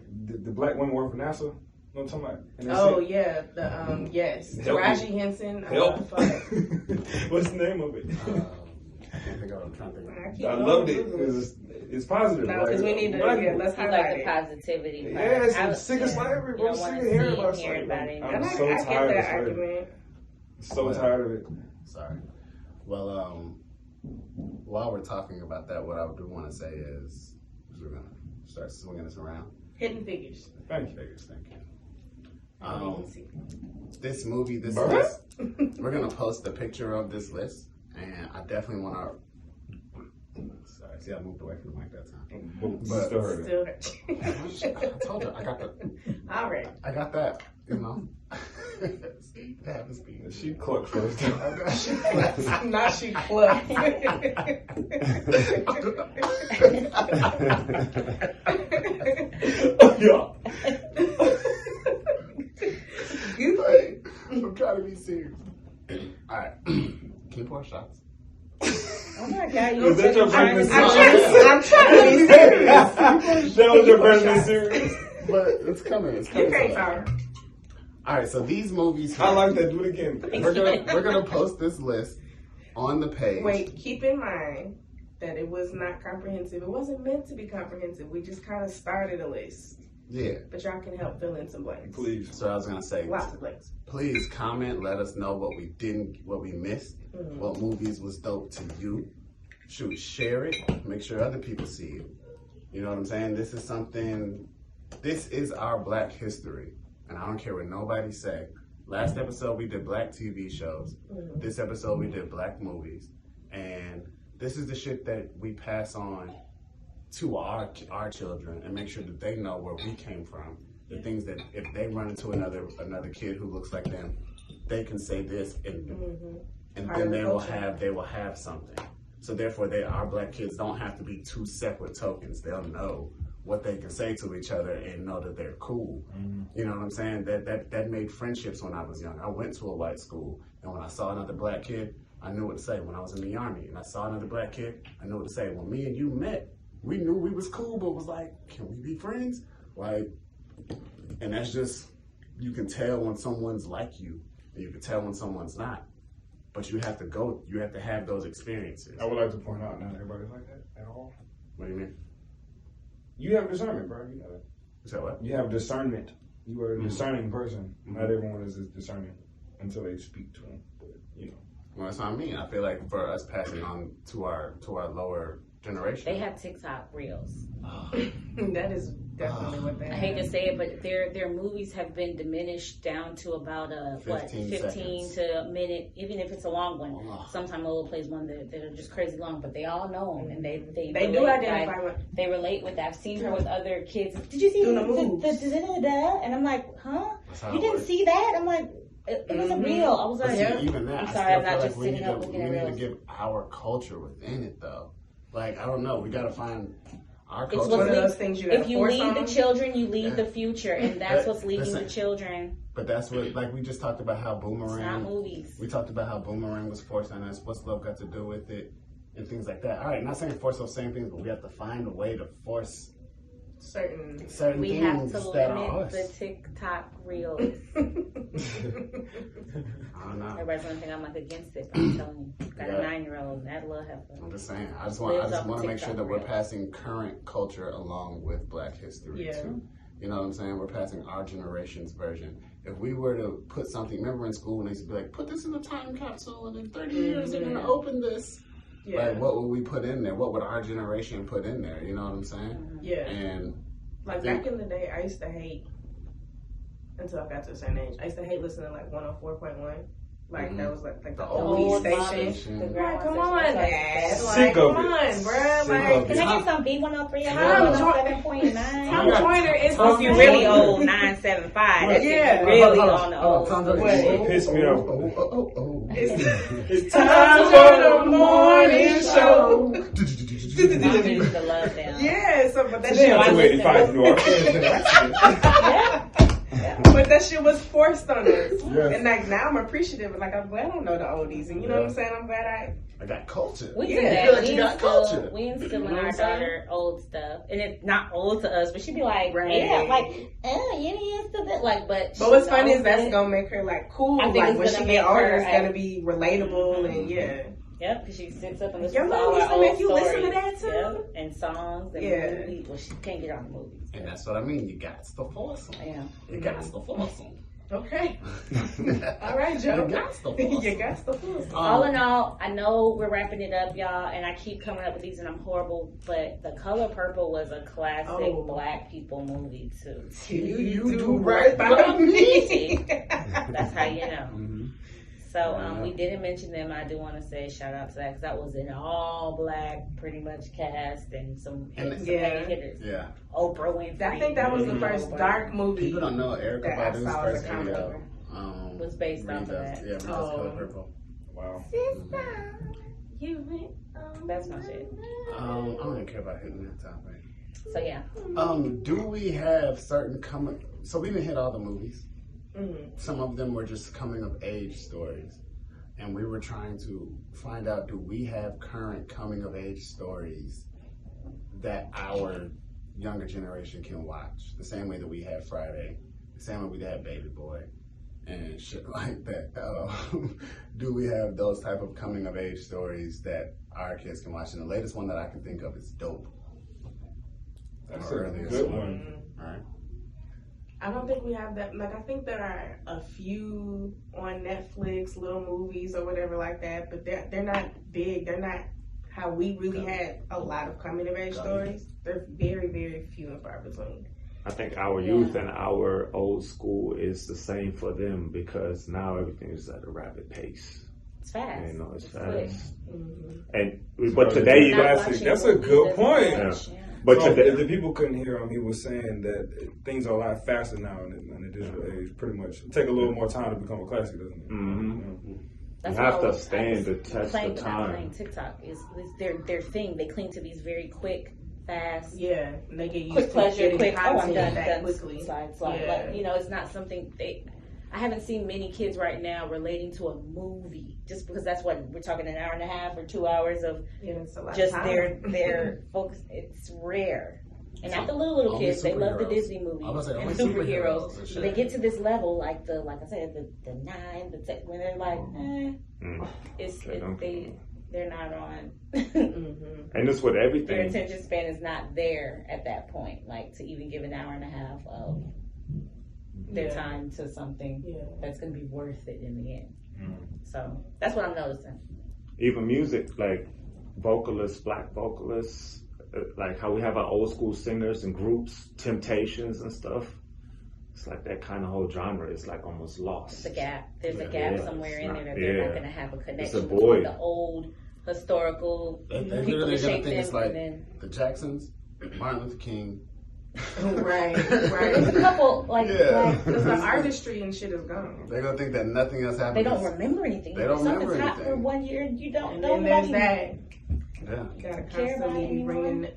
black women work for NASA. You know what I'm talking about? And they Oh said, yeah, the yes, Help me. Taraji Henson. Help. Fuck. What's the name of it? I can't think of what I'm trying to think of. keep I on loved it Googling. because it's positive. No, because we need to. Yeah, let's You like highlight the it. positivity part. Yes, I I'm was- sick of slavery, bro. You I'm don't sick wanna of hearing see about and hear slavery. about it. I'm And so I get tired of that slavery. argument. So tired of it. Sorry. Well, while we're talking about that, what I do want to say is we're going to start swinging this around. Hidden Figures. Thank you. Figures, thank you. I didn't even see. This movie, this Bruh. list, we're going to post a picture of this list, and I definitely want to. Sorry, see, I moved away from the mic that time. But still heard it. Still. I told you, I got that. All right. I got that, you know. See, that happens to me. She clucked first. Now she clucked. Yeah. Like, I'm trying to be serious. Alright. Can you pour shots? Oh my God, you Is that your trying to pregnancy? I'm trying to be serious. That was your first serious. But it's coming. It's You coming. can't talk. Alright, so these movies here, I like that. Do it again. we're gonna post this list on the page. Wait, keep in mind that it was not comprehensive. It wasn't meant to be comprehensive. We just kind of started a list. Yeah. But y'all can help fill in some blanks. Please. So I was gonna say, Lots of blanks. please comment, let us know what we missed, what movies was dope to you, share it. Make sure other people see it. You know what I'm saying? This is our Black history. And I don't care what nobody say. Last episode we did Black TV shows. This episode we did Black movies. And this is the shit that we pass on to our children and make sure that they know where we came from. The things that if they run into another kid who looks like them, they can say this and then they will have something. So therefore our Black kids don't have to be two separate tokens. They'll know what they can say to each other and know that they're cool. You know what I'm saying? That made friendships when I was young. I went to a white school, and when I saw another Black kid, I knew what to say. When I was in the Army and I saw another Black kid, I knew what to say. When me and you met, we knew we was cool, but was like, can we be friends? Like, and that's just, you can tell when someone's like you, and you can tell when someone's not. But you have to have those experiences. I would like to point out, not everybody's like that at all. What do you mean? You have discernment, bro. You got it. So what? You have discernment. You are a discerning person. Not everyone is discerning until they speak to them. But, you know. Well, that's what I mean. I feel like for us passing on to our lower generation. They have TikTok reels. That is definitely what they have. I hate to say it, but their movies have been diminished down to about 15 to a minute, even if it's a long one. Sometimes Lola plays one that are just crazy long, but they all know them, and they do identify with. They relate with that. I've seen her with other kids. Did you see the and I'm like, huh? You didn't see that? I'm like, it wasn't real. I was like, even that, I'm sorry, I'm not like just sitting up looking at reels. We need to give our culture within it, though. Like, I don't know. We got to find our culture. It's one of those things you got to If you lead the children, you lead the future, and that's what's leading the children. But that's what, like, we just talked about how Boomerang. It's not movies. We talked about how Boomerang was forced on us. What's love got to do with it? And things like that. All right, not saying force those same things, but we have to find a way to force certain we things have to that are limit us. the TikTok reels. I don't know. Everybody's gonna think I'm like against it, but I'm telling you, got a 9-year-old, that little heifer. I'm just saying. I just want to make sure that we're passing current culture along with Black history too. You know what I'm saying? We're passing our generation's version. If we were to put something, remember in school when they used to be like, put this in a time capsule, and in 30 years they're gonna open this. Like, what would we put in there? What would our generation put in there? You know what I'm saying? Yeah. And like back in the day, I used to hate, until I got to a certain age, I used to hate listening to like 104.1. Like that was like the old station. Like, come on, Dad. Like, come on, bro. Like, can I get some B103 and 7.9? Tom Joyner is if you really old 975. That's really on the old. It pissed me off. It's time for the morning show. Mom used to love them. Yeah, so but that shit. 285 North. But that shit was forced on us. And like now I'm appreciative. Like I'm glad I don't know the oldies. And you know what I'm saying? I'm glad I got culture. We do that. We instill in our daughter old stuff. And it's not old to us, but she'd be like, yeah, like, you need to that. Like, but what's funny is that's gonna make her like cool. I think like when she get older, it's gonna be relatable and Yep, because she sits up and listens your to all mom used our to make old you stories. listen to that too? Yep, and songs and movies. Well, she can't get on the movies. And that's what I mean. You got to force them. Yeah. You got to force them. Okay. All right, Joe. You got to force them. You got to force them. All in all, I know we're wrapping it up, y'all, and I keep coming up with these and I'm horrible, but The Color Purple was a classic Black people movie too. You do right by me. That's how you know. So we didn't mention them. I do want to say shout out to that because that was an all Black pretty much cast and some heavy hitters. Yeah. Oprah Winfrey. I think that was the first dark movie. People don't know Erykah Badu's first video was based off of that. Yeah, Color Purple. Wow. Sister, that's my shit. I don't even care about hitting that topic. So yeah. Do we have certain so we didn't hit all the movies. Some of them were just coming of age stories. And we were trying to find out, do we have current coming of age stories that our younger generation can watch? The same way that we had Friday, the same way we had Baby Boy, and shit like that. Do we have those type of coming of age stories that our kids can watch? And the latest one that I can think of is Dope. That's a good one. All right. I don't think we have that. Like, I think there are a few on Netflix, little movies or whatever like that, but they're not big. They're not. how we really had a lot of coming of age stories, they're very, very few and far between. I think our youth and our old school is the same for them because now everything is at a rapid pace. It's fast. You know, it's fast. Mm-hmm. And but today, that's a good point. Yeah. But so today, if the people couldn't hear him, he was saying that things are a lot faster now in the digital age. Pretty much, it take a little more time to become a classic, doesn't it? Mm-hmm. That's you have to stand the test of time. Playing TikTok is their thing. They cling to these very quick, fast. Yeah, and they get used quick to pleasure, quick. Oh, I'm done. quickly. Slide. Yeah. Like, you know, it's not something I haven't seen many kids right now relating to a movie just because that's what we're talking an hour and a half or 2 hours of just their focus. It's rare. And not the little kids, they love the Disney movies and superheroes. But they get to this level, like I said, the 9, the 10, when they're like, they're not on. And it's with everything. Their attention span is not there at that point, like to even give an hour and a half of their time to something that's going to be worth it in the end. So that's what I'm noticing. Even music, like vocalists, black vocalists, like how we have our old school singers and groups, Temptations and stuff. It's like that kind of whole genre is like almost lost. It's a gap. There's a gap somewhere in there that they're not going to have a connection between the old historical people to shape them. It's like the Jacksons, Martin Luther King. Right. There's a couple because the artistry and shit is gone. They're gonna think that nothing else happened. They don't remember anything. They don't remember anything. Hot for 1 year, and you don't know. And there's that. Yeah. You gotta constantly be bringing.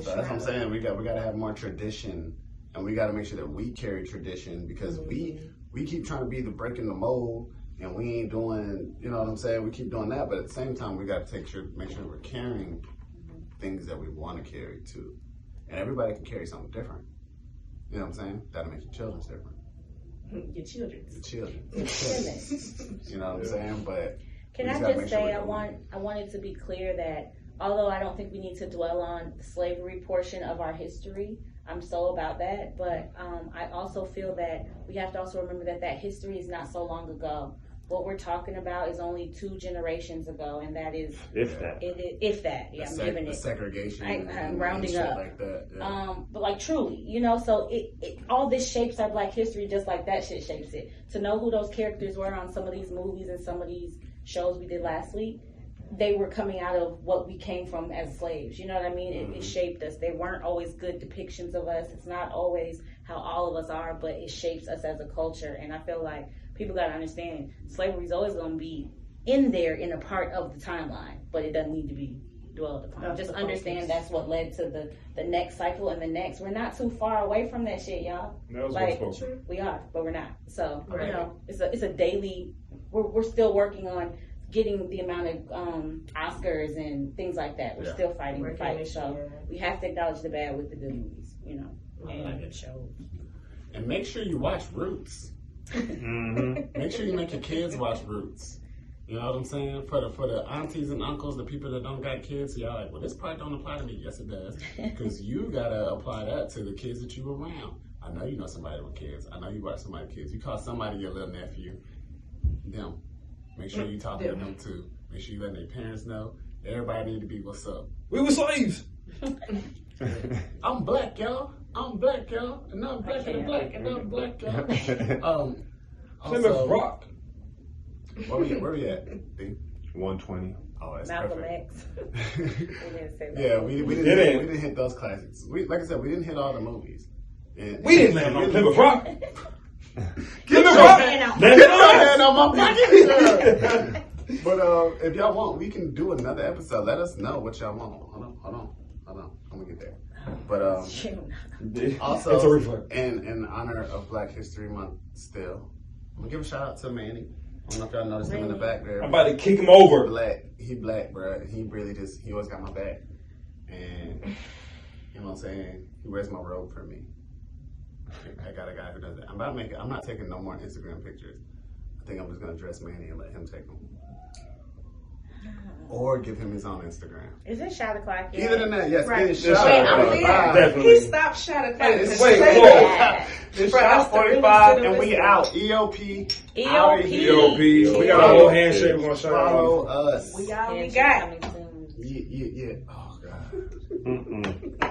So that's what I'm saying. We gotta have more tradition, and we gotta make sure that we carry tradition because we keep trying to be the breaking the mold, and we ain't doing. You know what I'm saying? We keep doing that, but at the same time, we gotta make sure we're carrying things that we want to carry too. And everybody can carry something different. You know what I'm saying? That'll make your children different. Your children. You know what I'm saying? But can I just say I want it to be clear that although I don't think we need to dwell on the slavery portion of our history, I'm so about that. But I also feel that we have to also remember that history is not so long ago. What we're talking about is only 2 generations ago, and that is if that. I'm giving it segregation. I'm rounding up. Like that. Yeah. But like truly, you know, so it all this shapes our Black history just like that shit shapes it. To know who those characters were on some of these movies and some of these shows we did last week, they were coming out of what we came from as slaves. You know what I mean? It shaped us. They weren't always good depictions of us. It's not always how all of us are, but it shapes us as a culture. And I feel like people got to understand slavery is always going to be in there in a part of the timeline, but it doesn't need to be dwelled upon. Just understand that's what led to the next cycle and the next. We're not too far away from that shit, y'all. We are, but we're not. So, you know, it's a daily, we're still working on getting the amount of Oscars and things like that. We're still fighting the fight. So we have to acknowledge the bad with the good movies, you know, and good shows. And make sure you watch Roots. Make sure you make your kids watch Roots. You know what I'm saying? For the aunties and uncles, the people that don't got kids, y'all like, well, this part don't apply to me. Yes, it does. Because you got to apply that to the kids that you around. I know you know somebody with kids. I know you watch somebody's kids. You call somebody your little nephew. Them. Make sure you talk to them too. Make sure you let their parents know. Everybody need to be what's up. We were slaves. I'm black, y'all. And I'm black and I'm black and I'm black, y'all. Also, Rock. Where we at? D? 120. Oh, that's Malcolm perfect. X. We didn't say that. Yeah, we didn't hit those classics. Like I said, we didn't hit all the movies. And we didn't land on Plymouth Rock. Get your hand on my pocket. But if y'all want, we can do another episode. Let us know what y'all want. Hold on. I'm gonna get there. But also, in honor of Black History Month, still, I'm gonna give a shout out to Manny. I don't know if y'all noticed him in the back there. I'm about to kick him over. He black, bro. He really he always got my back. And you know what I'm saying? He wears my robe for me. I got a guy who does that. I'm not taking no more Instagram pictures. I think I'm just gonna dress Manny and let him take them. Or give him his own Instagram. Is it shot o'clock yet? Either than that, yes. Right. It's shot. Definitely. He stopped shot o'clock. It's shot 45 and we out. EOP. EOP. We got a whole handshake. We're gonna shout out. Follow us. We got. Yeah. Oh God.